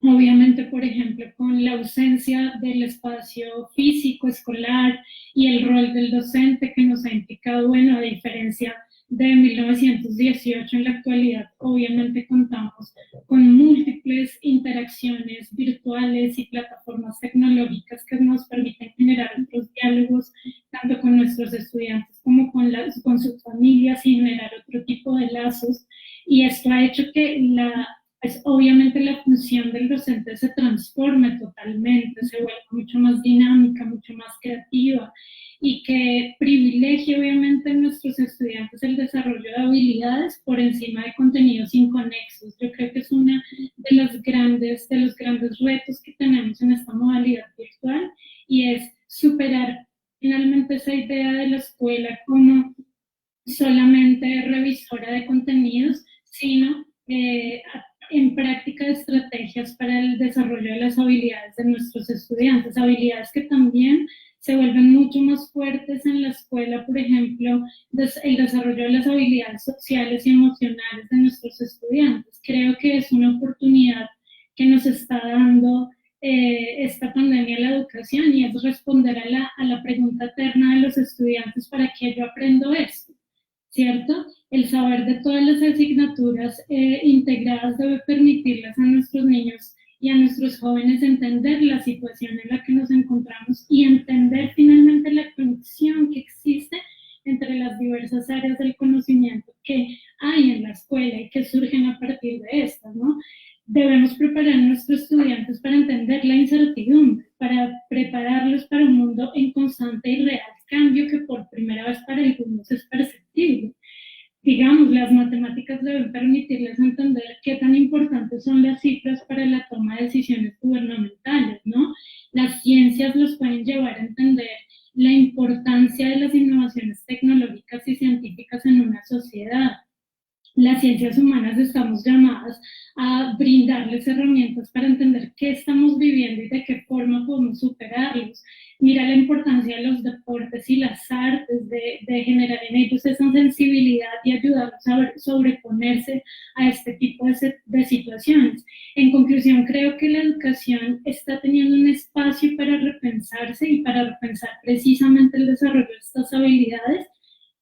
obviamente, por ejemplo, con la ausencia del espacio físico escolar y el rol del docente que nos ha implicado, bueno, a diferencia de 1918 en la actualidad, obviamente contamos con múltiples interacciones virtuales y plataformas tecnológicas que nos permiten generar otros diálogos, tanto con nuestros estudiantes como con sus familias y generar otro tipo de lazos. Y esto ha hecho que pues obviamente la función del docente se transforme totalmente, se vuelve mucho más dinámica, mucho más creativa y que privilegie obviamente en nuestros estudiantes el desarrollo de habilidades por encima de contenidos inconexos. Yo creo que es uno de los grandes retos que tenemos en esta modalidad virtual y es superar finalmente esa idea de la escuela como solamente revisora de contenidos, sino en práctica de estrategias para el desarrollo de las habilidades de nuestros estudiantes, habilidades que también se vuelven mucho más fuertes en la escuela, por ejemplo, el desarrollo de las habilidades sociales y emocionales de nuestros estudiantes. Creo que es una oportunidad que nos está dando esta pandemia a la educación y es responder a la pregunta eterna de los estudiantes: ¿para qué yo aprendo esto? ¿Cierto? El saber de todas las asignaturas integradas debe permitirles a nuestros niños y a nuestros jóvenes entender la situación en la que nos encontramos y entender finalmente la conexión que existe entre las diversas áreas del conocimiento que hay en la escuela y que surgen a partir de estas, ¿no? Debemos preparar a nuestros estudiantes para entender la incertidumbre, para prepararlos para un mundo en constante y real cambio que por primera vez para algunos es perceptible. Digamos, las matemáticas deben permitirles entender qué tan importantes son las cifras para la toma de decisiones gubernamentales, ¿no? Las ciencias los pueden llevar a entender la importancia de las innovaciones tecnológicas y científicas en una sociedad. Las ciencias humanas estamos llamadas a brindarles herramientas para entender qué estamos viviendo y de qué forma podemos superarlos. Mira la importancia de los deportes y las artes, de generar en ellos esa sensibilidad y ayudarlos a sobreponerse a este tipo de situaciones. En conclusión, creo que la educación está teniendo un espacio para repensarse y para repensar precisamente el desarrollo de estas habilidades,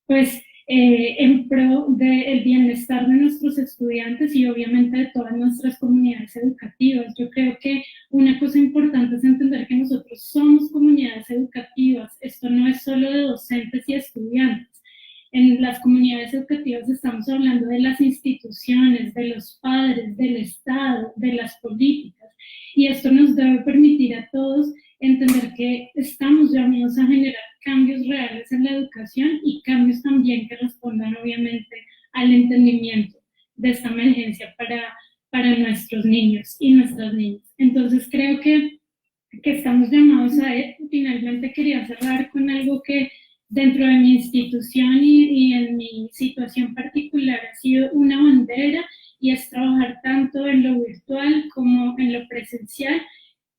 pues en pro del bienestar de nuestros estudiantes y obviamente de todas nuestras comunidades educativas. Yo creo que una cosa importante es entender que nosotros somos comunidades educativas. Esto no es solo de docentes y estudiantes. En las comunidades educativas estamos hablando de las instituciones, de los padres, del Estado, de las políticas. Y esto nos debe permitir a todos entender que estamos llamados a generar cambios reales en la educación y cambios también que respondan obviamente al entendimiento de esta emergencia para nuestros niños y nuestras niñas. Entonces creo que estamos llamados a esto. Finalmente quería cerrar con algo que dentro de mi institución y en mi situación particular ha sido una bandera y es trabajar tanto en lo virtual como en lo presencial,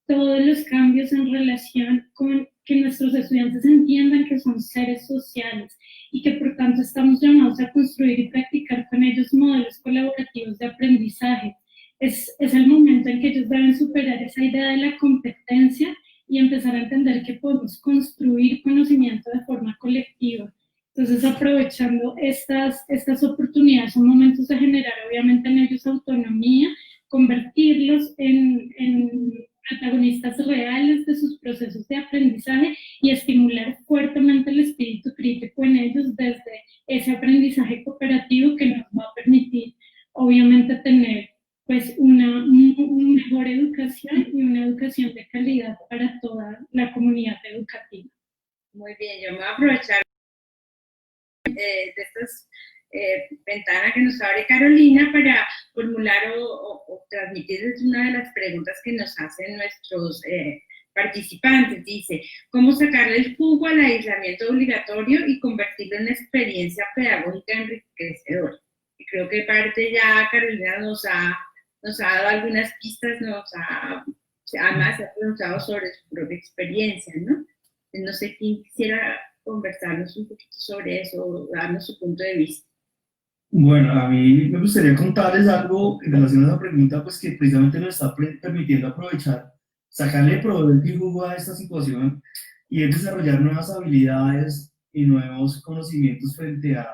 todos los cambios en relación con que nuestros estudiantes entiendan que son seres sociales y que por tanto estamos llamados a construir y practicar con ellos modelos colaborativos de aprendizaje. Es el momento en que ellos deben superar esa idea de la competencia y empezar a entender que podemos construir conocimiento de forma colectiva. Entonces, aprovechando estas oportunidades, son momentos de generar obviamente en ellos autonomía, convertirlos en protagonistas reales de sus procesos de aprendizaje y estimular fuertemente el espíritu crítico en ellos desde ese aprendizaje cooperativo que nos va a permitir obviamente tener pues una mejor educación y una educación de calidad para Muy bien, yo me voy a aprovechar de estas ventanas que nos abre Carolina para formular o transmitirles una de las preguntas que nos hacen nuestros participantes. Dice, ¿cómo sacarle el jugo al aislamiento obligatorio y convertirlo en una experiencia pedagógica enriquecedora? Y creo que parte ya Carolina nos ha dado algunas pistas, además se ha preguntado sobre su propia experiencia, ¿no? No sé quién quisiera conversarnos un poquito sobre eso, o darnos su punto de vista. Bueno, a mí me gustaría contarles algo en relación a esa pregunta, pues que precisamente nos está permitiendo aprovechar, sacarle provecho y jugo a esta situación, y es desarrollar nuevas habilidades y nuevos conocimientos frente a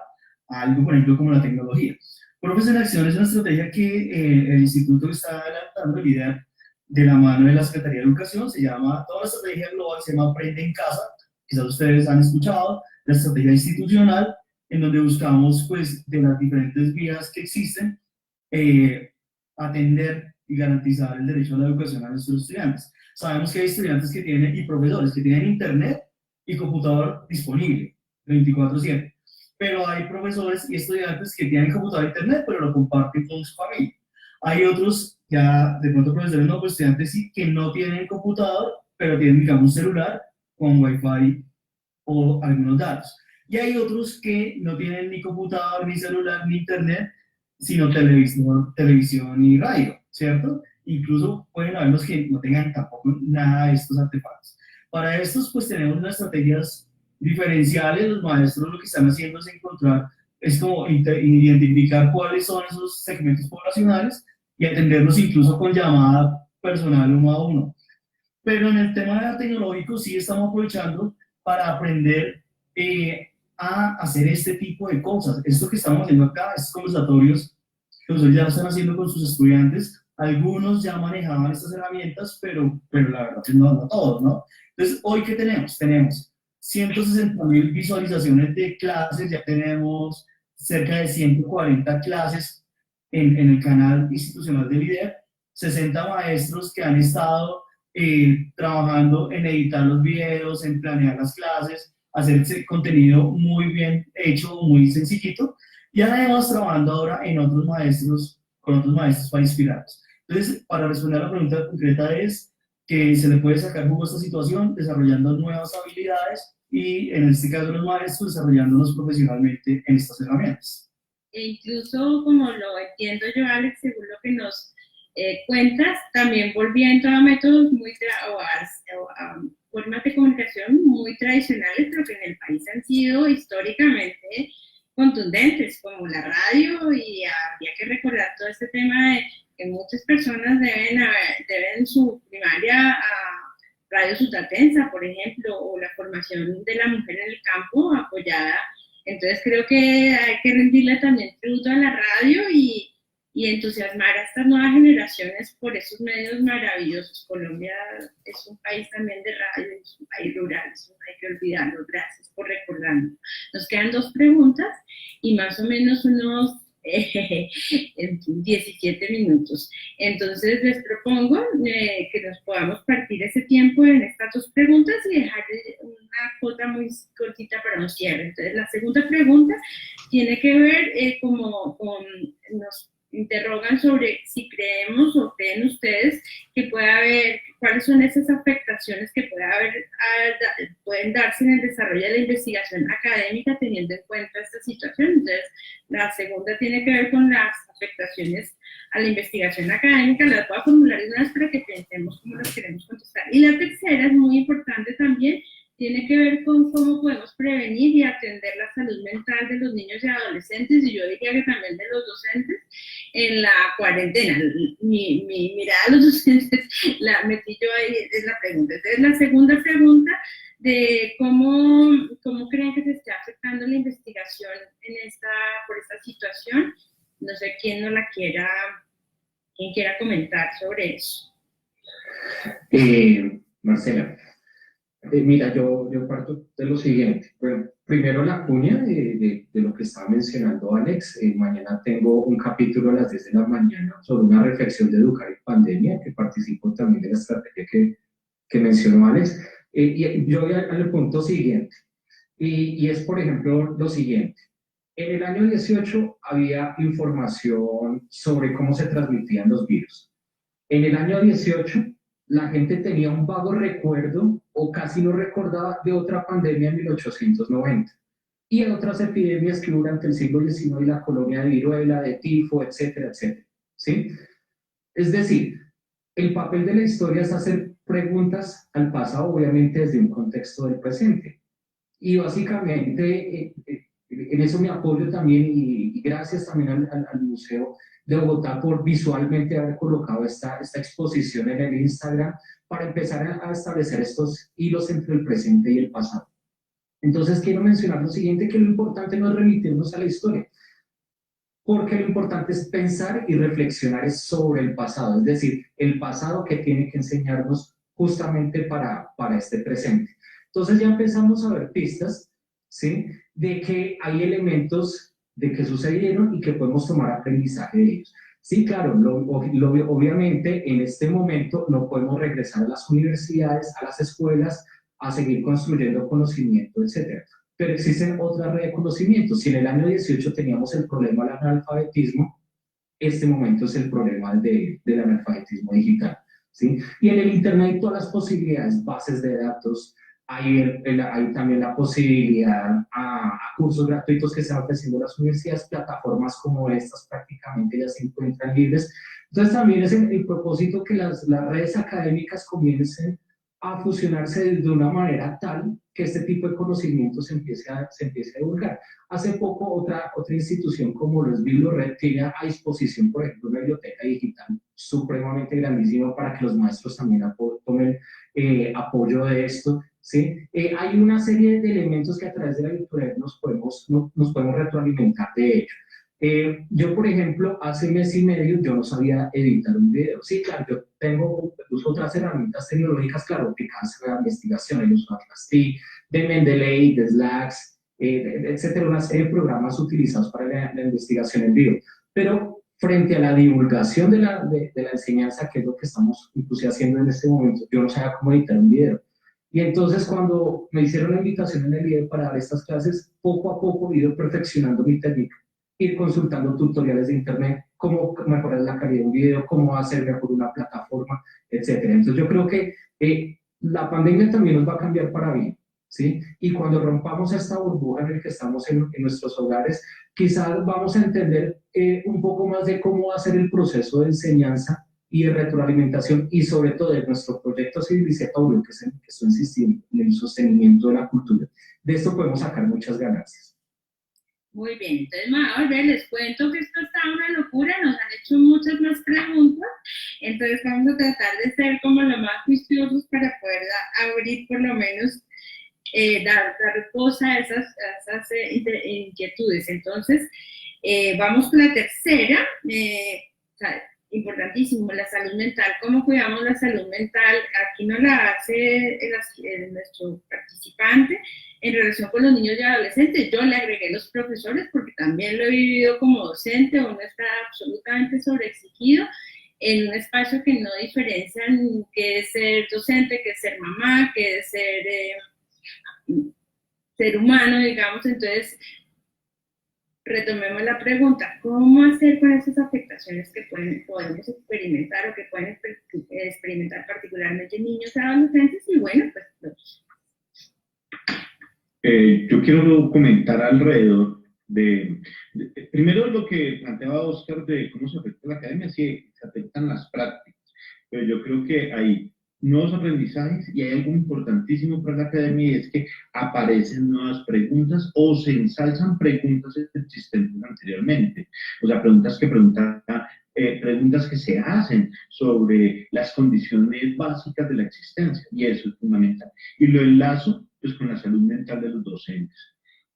algo, por ejemplo, como la tecnología. Profes en Acción es una estrategia que el instituto está adelantando, el IDEA, de la mano de la Secretaría de Educación. Se llama, toda la estrategia global se llama Aprende en Casa, quizás ustedes han escuchado, la estrategia institucional, en donde buscamos, pues, de las diferentes vías que existen, atender y garantizar el derecho a la educación a nuestros estudiantes. Sabemos que hay estudiantes que tienen, y profesores que tienen internet y computador disponible 24/7, pero hay profesores y estudiantes que tienen computador e internet, pero lo comparten con su familia. Hay otros, ya de pronto profesores no, pues estudiantes sí, que no tienen computador, pero tienen, digamos, celular con Wi-Fi o algunos datos. Y hay otros que no tienen ni computador, ni celular, ni internet, sino televisión y radio, ¿cierto? Incluso pueden haber los que no tengan tampoco nada de estos artefactos. Para estos, pues tenemos unas estrategias diferenciales. Los maestros lo que están haciendo es es como identificar cuáles son esos segmentos poblacionales y atenderlos incluso con llamada personal 1 a 1. Pero en el tema tecnológico sí estamos aprovechando para aprender a hacer este tipo de cosas. Esto que estamos haciendo acá, estos conversatorios, que ustedes ya lo están haciendo con sus estudiantes, algunos ya manejaban estas herramientas, pero la verdad es no todos, ¿no? Entonces, ¿hoy qué tenemos? Tenemos 160.000 visualizaciones de clases, ya tenemos cerca de 140 clases en el canal institucional del IDEA, 60 maestros que han estado trabajando en editar los videos, en planear las clases, hacer ese contenido muy bien hecho, muy sencillito, y además trabajando ahora con otros maestros para inspirarlos. Entonces, para responder a la pregunta concreta es que se le puede sacar jugo a esta situación desarrollando nuevas habilidades y, en este caso, los maestros desarrollándonos profesionalmente en estas herramientas. E incluso, como lo entiendo yo, Alex, según lo que nos cuentas, también volviendo a métodos a formas de comunicación muy tradicionales, pero que en el país han sido históricamente contundentes, como la radio, y había que recordar todo este tema de que muchas personas deben su primaria a Radio Sutatensa, por ejemplo, o la formación de la mujer en el campo apoyada. Entonces creo que hay que rendirle también tributo a la radio y entusiasmar a estas nuevas generaciones por esos medios maravillosos. Colombia es un país también de radio, es un país rural, eso no hay que olvidarlo. Gracias por recordarnos. Nos quedan 2 preguntas y más o menos unos 17 minutos. Entonces les propongo que nos podamos partir ese tiempo en estas 2 preguntas y dejar una cuota muy cortita para un cierre. Entonces la segunda pregunta tiene que ver nos interrogan sobre si creemos o creen ustedes que puede haber, cuáles son esas afectaciones que pueden darse en el desarrollo de la investigación académica teniendo en cuenta esta situación. Entonces, la segunda tiene que ver con las afectaciones a la investigación académica. Las voy a formular de una vez para que pensemos cómo las queremos contestar. Y la tercera es muy importante también, tiene que ver con cómo podemos prevenir y atender la salud mental de los niños y adolescentes, y yo diría que también de los docentes, en la cuarentena. Mi mirada a los docentes la metí yo ahí, es la pregunta. Entonces, la segunda pregunta de cómo creen que se está afectando la investigación por esta situación. No sé quién quiera comentar sobre eso. Marcela. Mira, yo parto de lo siguiente. Bueno, primero la cuña de lo que estaba mencionando Alex. Mañana tengo un capítulo a las 10 de la mañana sobre una reflexión de educar en pandemia, que participo también de la estrategia que mencionó Alex. Y yo voy al punto siguiente, y es, por ejemplo, lo siguiente. En el año 18 había información sobre cómo se transmitían los virus. En el año 18 la gente tenía un vago recuerdo o casi no recordaba de otra pandemia en 1890 y en otras epidemias que durante el siglo XIX, la colonia de viruela, de tifo, etcétera, etcétera. ¿Sí? Es decir, el papel de la historia es hacer preguntas al pasado, obviamente desde un contexto del presente. Y básicamente en eso me apoyo también y gracias también al Museo de Bogotá por visualmente haber colocado esta exposición en el Instagram para empezar a establecer estos hilos entre el presente y el pasado. Entonces quiero mencionar lo siguiente, que lo importante no es remitirnos a la historia, porque lo importante es pensar y reflexionar sobre el pasado, es decir, el pasado que tiene que enseñarnos justamente para este presente. Entonces ya empezamos a ver pistas, ¿sí?, de que hay elementos de que sucedieron y que podemos tomar aprendizaje de ellos. Sí, claro, obviamente en este momento no podemos regresar a las universidades, a las escuelas, a seguir construyendo conocimiento, etc. Pero existen otras redes de conocimiento. Si en el año 18 teníamos el problema del analfabetismo, este momento es el problema del analfabetismo digital, ¿sí? Y en el Internet hay todas las posibilidades, bases de datos, hay también la posibilidad a cursos gratuitos que se están ofreciendo las universidades, plataformas como estas prácticamente ya se encuentran libres. Entonces también es el propósito que las redes académicas comiencen a fusionarse de una manera tal que este tipo de conocimiento se empiece a divulgar. Hace poco otra institución como lo es BiblioRed tiene a disposición, por ejemplo, una biblioteca digital supremamente grandísima para que los maestros también tomen apoyo de esto, ¿sí? Hay una serie de elementos que a través de la BiblioRed nos podemos retroalimentar de ello. Yo, por ejemplo, hace mes y medio yo no sabía editar un video. Sí, claro, yo uso otras herramientas tecnológicas, claro, aplicadas a la investigación, el uso de Atlas-T, de Mendeley, de Slacks, etcétera, una serie de programas utilizados para la investigación en vivo. Pero frente a la divulgación de la enseñanza, que es lo que estamos incluso haciendo en este momento, yo no sabía cómo editar un video. Y entonces cuando me hicieron la invitación en el video para dar estas clases, poco a poco he ido perfeccionando mi técnica, ir consultando tutoriales de internet, cómo mejorar la calidad de un video, cómo hacer mejor una plataforma, etcétera. Entonces yo creo que la pandemia también nos va a cambiar para bien, ¿sí? Y cuando rompamos esta burbuja en la que estamos en nuestros hogares, quizás vamos a entender un poco más de cómo va a ser el proceso de enseñanza y de retroalimentación y sobre todo de nuestro proyecto civilizatorio que estoy insistiendo en el sostenimiento de la cultura. De esto podemos sacar muchas ganancias. Muy bien, entonces a ver, les cuento que esto está una locura, nos han hecho muchas más preguntas, entonces vamos a tratar de ser como lo más juiciosos para poder abrir por lo menos, dar voz a esas inquietudes. Entonces, vamos con la tercera, o sea, importantísimo, la salud mental. ¿Cómo cuidamos la salud mental? Aquí nos la hace nuestro participante en relación con los niños y adolescentes. Yo le agregué los profesores porque también lo he vivido como docente. Uno está absolutamente sobreexigido en un espacio que no diferencian qué es ser docente, qué es ser mamá, qué es ser humano, digamos. Entonces, retomemos la pregunta, ¿cómo hacer con esas afectaciones que podemos experimentar o que pueden experimentar particularmente niños y adolescentes? Y bueno, pues... Yo quiero comentar alrededor primero lo que planteaba Oscar de cómo se afecta la academia, sí, se afectan las prácticas, pero yo creo que hay nuevos aprendizajes y hay algo importantísimo para la academia y es que aparecen nuevas preguntas o se ensalzan preguntas existentes anteriormente, o sea, preguntas que se hacen sobre las condiciones básicas de la existencia y eso es fundamental. Y lo enlazo pues con la salud mental de los docentes,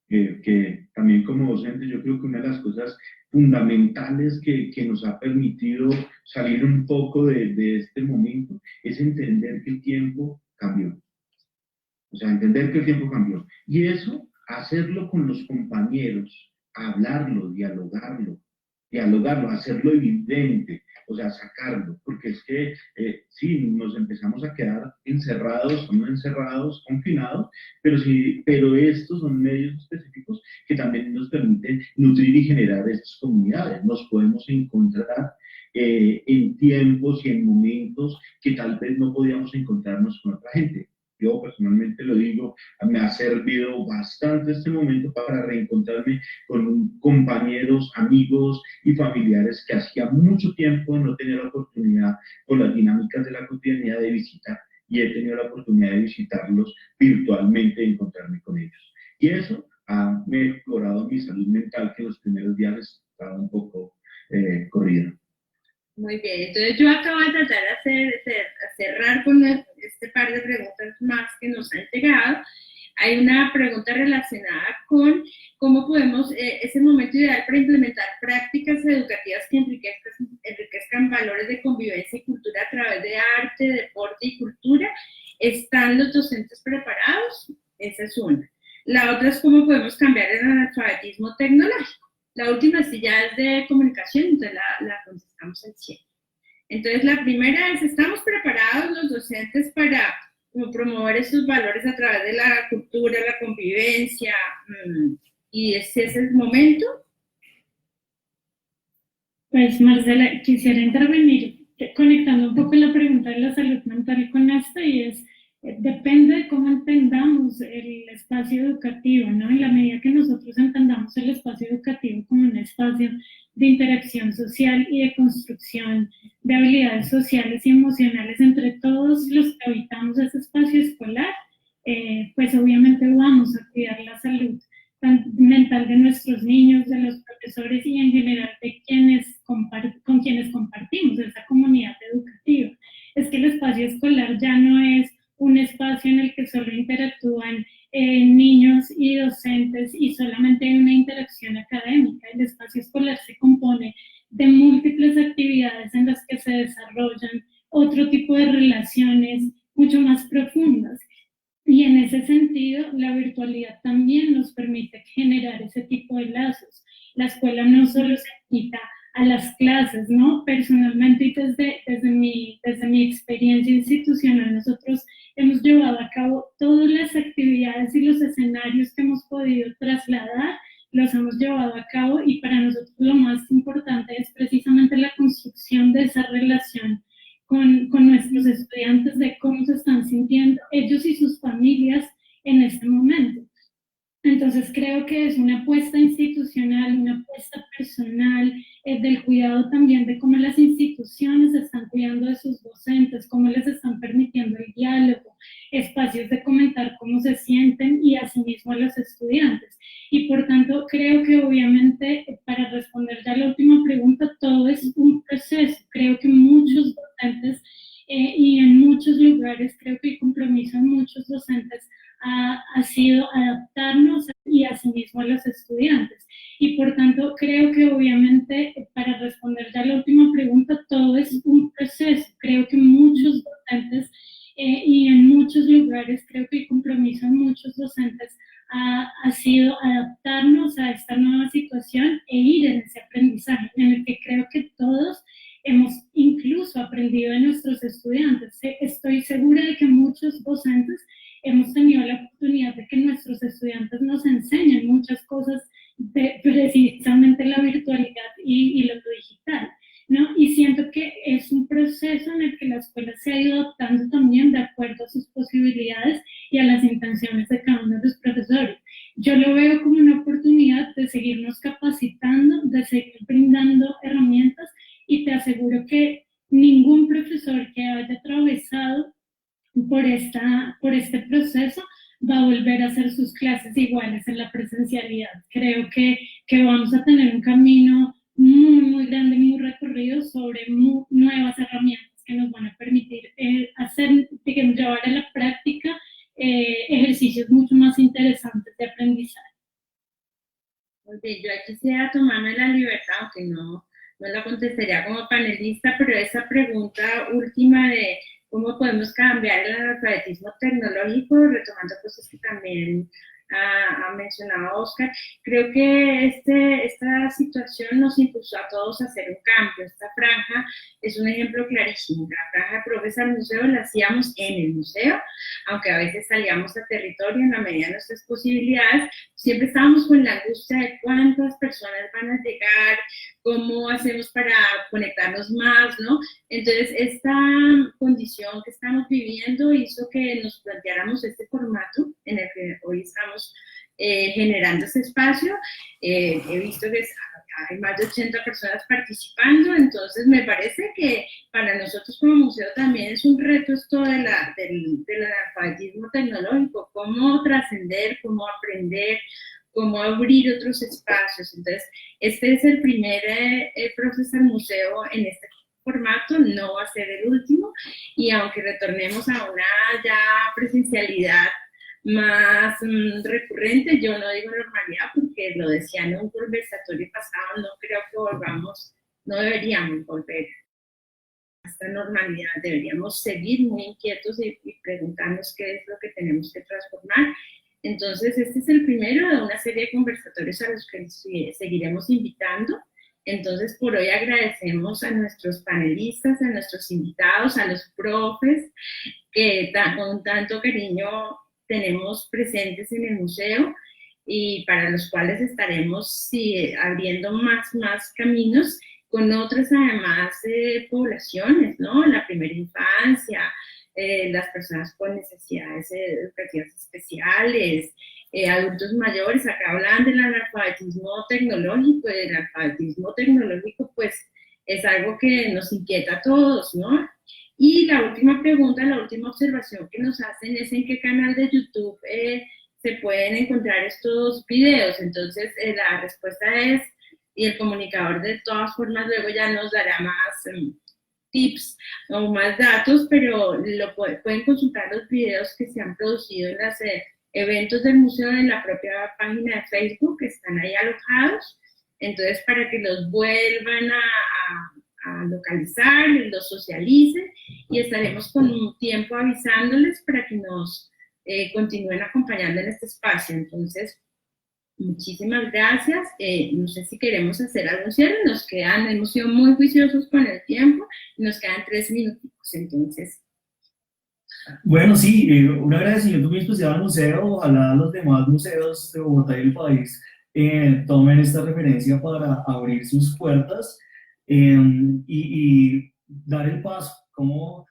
que también como docentes yo creo que una de las cosas fundamentales que nos ha permitido salir un poco de este momento es entender que el tiempo cambió. O sea, entender que el tiempo cambió. Y eso, hacerlo con los compañeros, hablarlo, dialogarlo, hacerlo evidente, o sea, sacarlo, porque es que sí, nos empezamos a quedar encerrados, estamos encerrados, confinados, pero estos son medios específicos que también nos permiten nutrir y generar estas comunidades. Nos podemos encontrar en tiempos y en momentos que tal vez no podíamos encontrarnos con otra gente. Yo personalmente lo digo, me ha servido bastante este momento para reencontrarme con compañeros, amigos y familiares que hacía mucho tiempo no tenía la oportunidad, por las dinámicas de la cotidianidad, de visitar, y he tenido la oportunidad de visitarlos virtualmente y encontrarme con ellos. Y eso ha mejorado mi salud mental, que en los primeros días estaba un poco corrida. Muy bien, entonces yo acabo de tratar de cerrar con este par de preguntas más que nos han llegado. Hay una pregunta relacionada con cómo podemos, es el momento ideal para implementar prácticas educativas que enriquezcan valores de convivencia y cultura a través de arte, deporte y cultura. ¿Están los docentes preparados? Esa es una. La otra es cómo podemos cambiar el analfabetismo tecnológico. La última sí ya es de comunicación, entonces la contestamos al 100. Entonces la primera es, ¿estamos preparados los docentes para promover esos valores a través de la cultura, la convivencia? ¿Y ese es el momento? Pues Marcela, quisiera intervenir conectando un poco la pregunta de la salud mental con esta, y es, depende de cómo entendamos el espacio educativo, ¿no? En la medida que nosotros entendamos el espacio educativo como un espacio de interacción social y de construcción de habilidades sociales y emocionales entre todos los que habitamos ese espacio escolar, pues obviamente vamos a cuidar la salud mental de nuestros niños, de los profesores y en general de con quienes compartimos esa comunidad educativa. Es que el espacio escolar ya no es un espacio en el que solo interactúan niños y docentes y solamente hay una interacción académica. El espacio escolar se compone de múltiples actividades en las que se desarrollan otro tipo de relaciones mucho más profundas. Y en ese sentido, la virtualidad también nos permite generar ese tipo de lazos. La escuela no solo se limita a las clases, ¿no? Personalmente y desde mi experiencia institucional, nosotros hemos llevado a cabo todas las actividades y los escenarios que hemos podido trasladar, los hemos llevado a cabo, y para nosotros lo más importante es precisamente la construcción de esa relación con nuestros estudiantes, de cómo se están sintiendo ellos y sus familias en este momento. Entonces creo que es una apuesta institucional, una apuesta personal, del cuidado también de cómo las instituciones están cuidando de sus docentes, cómo les están permitiendo el diálogo, espacios de comentar cómo se sienten y asimismo a los estudiantes. Y por tanto creo que obviamente, para responder ya la última pregunta, todo es un proceso. Creo que muchos docentes y en muchos lugares, creo que el compromiso de muchos docentes ha sido adaptarnos y asimismo a los estudiantes. Y por tanto, creo que obviamente, para responder ya la última pregunta, todo es un proceso. Creo que muchos docentes y en muchos lugares, creo que el compromiso de muchos docentes ha sido adaptarnos a esta nueva situación e ir en ese aprendizaje, en el que creo que todos hemos incluso aprendido de nuestros estudiantes. Estoy segura de que muchos docentes hemos tenido la oportunidad de que nuestros estudiantes nos enseñen muchas cosas de precisamente la virtualidad y lo digital, ¿no? Y siento que es un proceso en el que la escuela se ha ido adaptando también de acuerdo a sus posibilidades y a las intenciones de cada uno de los profesores. Yo lo veo como una oportunidad de seguirnos capacitando, de seguir brindando herramientas, y te aseguro que ningún profesor que haya atravesado por este proceso va a volver a hacer sus clases iguales en la presencialidad. Creo que vamos a tener un camino muy, muy grande, muy recorrido sobre nuevas herramientas que nos van a permitir llevar a la práctica ejercicios mucho más interesantes de aprendizaje. Muy bien, yo aquí quisiera tomarme la libertad, aunque no la contestaría como panelista, pero esa pregunta última de cómo podemos cambiar el analfabetismo tecnológico, retomando cosas que también ha mencionado Oscar. Creo que esta situación nos impulsó a todos a hacer un cambio. Esta franja es un ejemplo clarísimo. La franja de Profes al Museo la hacíamos en el museo, aunque a veces salíamos a territorio en la medida de nuestras posibilidades. Siempre estábamos con la angustia de cuántas personas van a llegar, cómo hacemos para conectarnos más, ¿no? Entonces, esta condición que estamos viviendo hizo que nos planteáramos este formato en el que hoy estamos generando ese espacio. He visto que hay más de 80 personas participando, entonces me parece que para nosotros como museo también es un reto esto del analfabetismo tecnológico, cómo trascender, cómo aprender, cómo abrir otros espacios. Entonces, este es el primer Profes al Museo en este formato, no va a ser el último, y aunque retornemos a una ya presencialidad más recurrente, yo no digo normalidad porque lo decía en un conversatorio pasado, no creo que volvamos, no deberíamos volver a esta normalidad, deberíamos seguir muy inquietos y preguntarnos qué es lo que tenemos que transformar. Entonces, este es el primero de una serie de conversatorios a los que seguiremos invitando. Entonces, por hoy agradecemos a nuestros panelistas, a nuestros invitados, a los profes que con tanto cariño tenemos presentes en el museo y para los cuales estaremos abriendo más caminos con otras además poblaciones, ¿no? La primera infancia, las personas con necesidades educativas especiales, adultos mayores. Acá hablan del analfabetismo tecnológico, y el analfabetismo tecnológico pues es algo que nos inquieta a todos, ¿no? Y la última pregunta, la última observación que nos hacen es en qué canal de YouTube se pueden encontrar estos videos. Entonces la respuesta es, y el comunicador de todas formas luego ya nos dará más tips o más datos, pero pueden consultar los videos que se han producido en los eventos del museo en la propia página de Facebook, que están ahí alojados. Entonces, para que los vuelvan a localizar, los socialicen, y estaremos con un tiempo avisándoles para que nos continúen acompañando en este espacio. Entonces, muchísimas gracias. No sé si queremos hacer algún cierre, hemos sido muy juiciosos con el tiempo, nos quedan 3 minutos, entonces. Bueno, sí, un agradecimiento muy especial al museo. Ojalá los demás museos de Bogotá y el país tomen esta referencia para abrir sus puertas y dar el paso. Como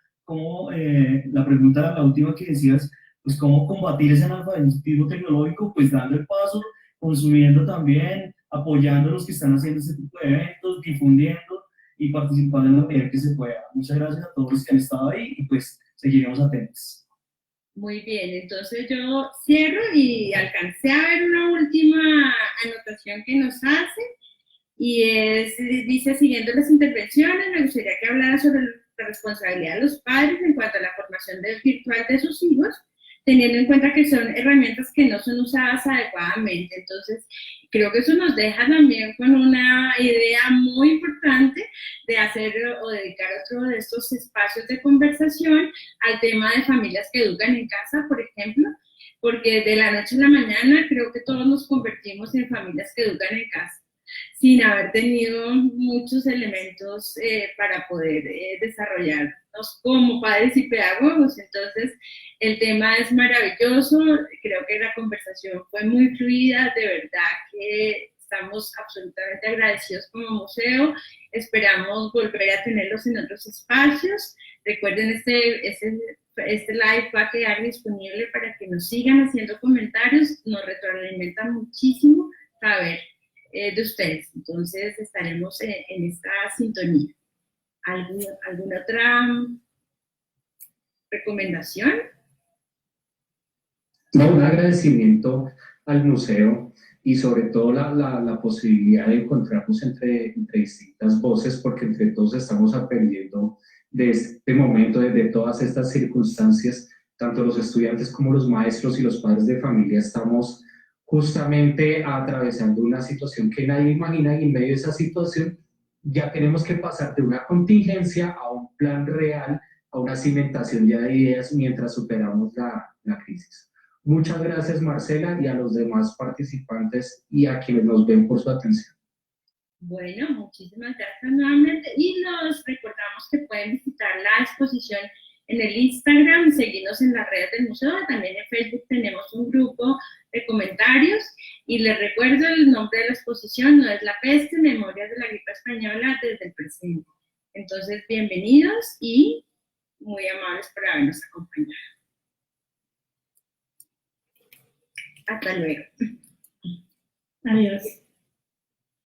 la pregunta, la última que decías, pues cómo combatir ese analfabetismo tecnológico, pues dando el paso, consumiendo también, apoyando a los que están haciendo este tipo de eventos, difundiendo y participando en la medida que se pueda. Muchas gracias a todos los que han estado ahí y pues seguiremos atentos. Muy bien, entonces yo cierro y alcancé a ver una última anotación que nos hace y dice, siguiendo las intervenciones, me gustaría que hablara sobre la responsabilidad de los padres en cuanto a la formación virtual de sus hijos, teniendo en cuenta que son herramientas que no son usadas adecuadamente. Entonces, creo que eso nos deja también con una idea muy importante de hacer o dedicar otro de estos espacios de conversación al tema de familias que educan en casa, por ejemplo, porque de la noche a la mañana creo que todos nos convertimos en familias que educan en casa, sin haber tenido muchos elementos para poder desarrollarnos como padres y pedagogos. Entonces, el tema es maravilloso, creo que la conversación fue muy fluida, de verdad que estamos absolutamente agradecidos como museo, esperamos volver a tenerlos en otros espacios. Recuerden, este live va a quedar disponible para que nos sigan haciendo comentarios, nos retroalimenta muchísimo saber de ustedes. Entonces estaremos en esta sintonía. ¿Alguna otra recomendación? No, un agradecimiento al museo y sobre todo la posibilidad de encontrarnos entre distintas voces, porque entre todos estamos aprendiendo de este momento, de todas estas circunstancias. Tanto los estudiantes como los maestros y los padres de familia estamos justamente atravesando una situación que nadie imagina, y en medio de esa situación ya tenemos que pasar de una contingencia a un plan real, a una cimentación ya de ideas mientras superamos la crisis. Muchas gracias, Marcela, y a los demás participantes y a quienes nos ven por su atención. Bueno, muchísimas gracias nuevamente y nos recordamos que pueden visitar la exposición en el Instagram y seguirnos en las redes del museo. También en Facebook tenemos un grupo de comentarios y les recuerdo el nombre de la exposición: No es la peste, memorias de la gripe española desde el presente. Entonces, bienvenidos y muy amables por habernos acompañado. Hasta luego. Adiós.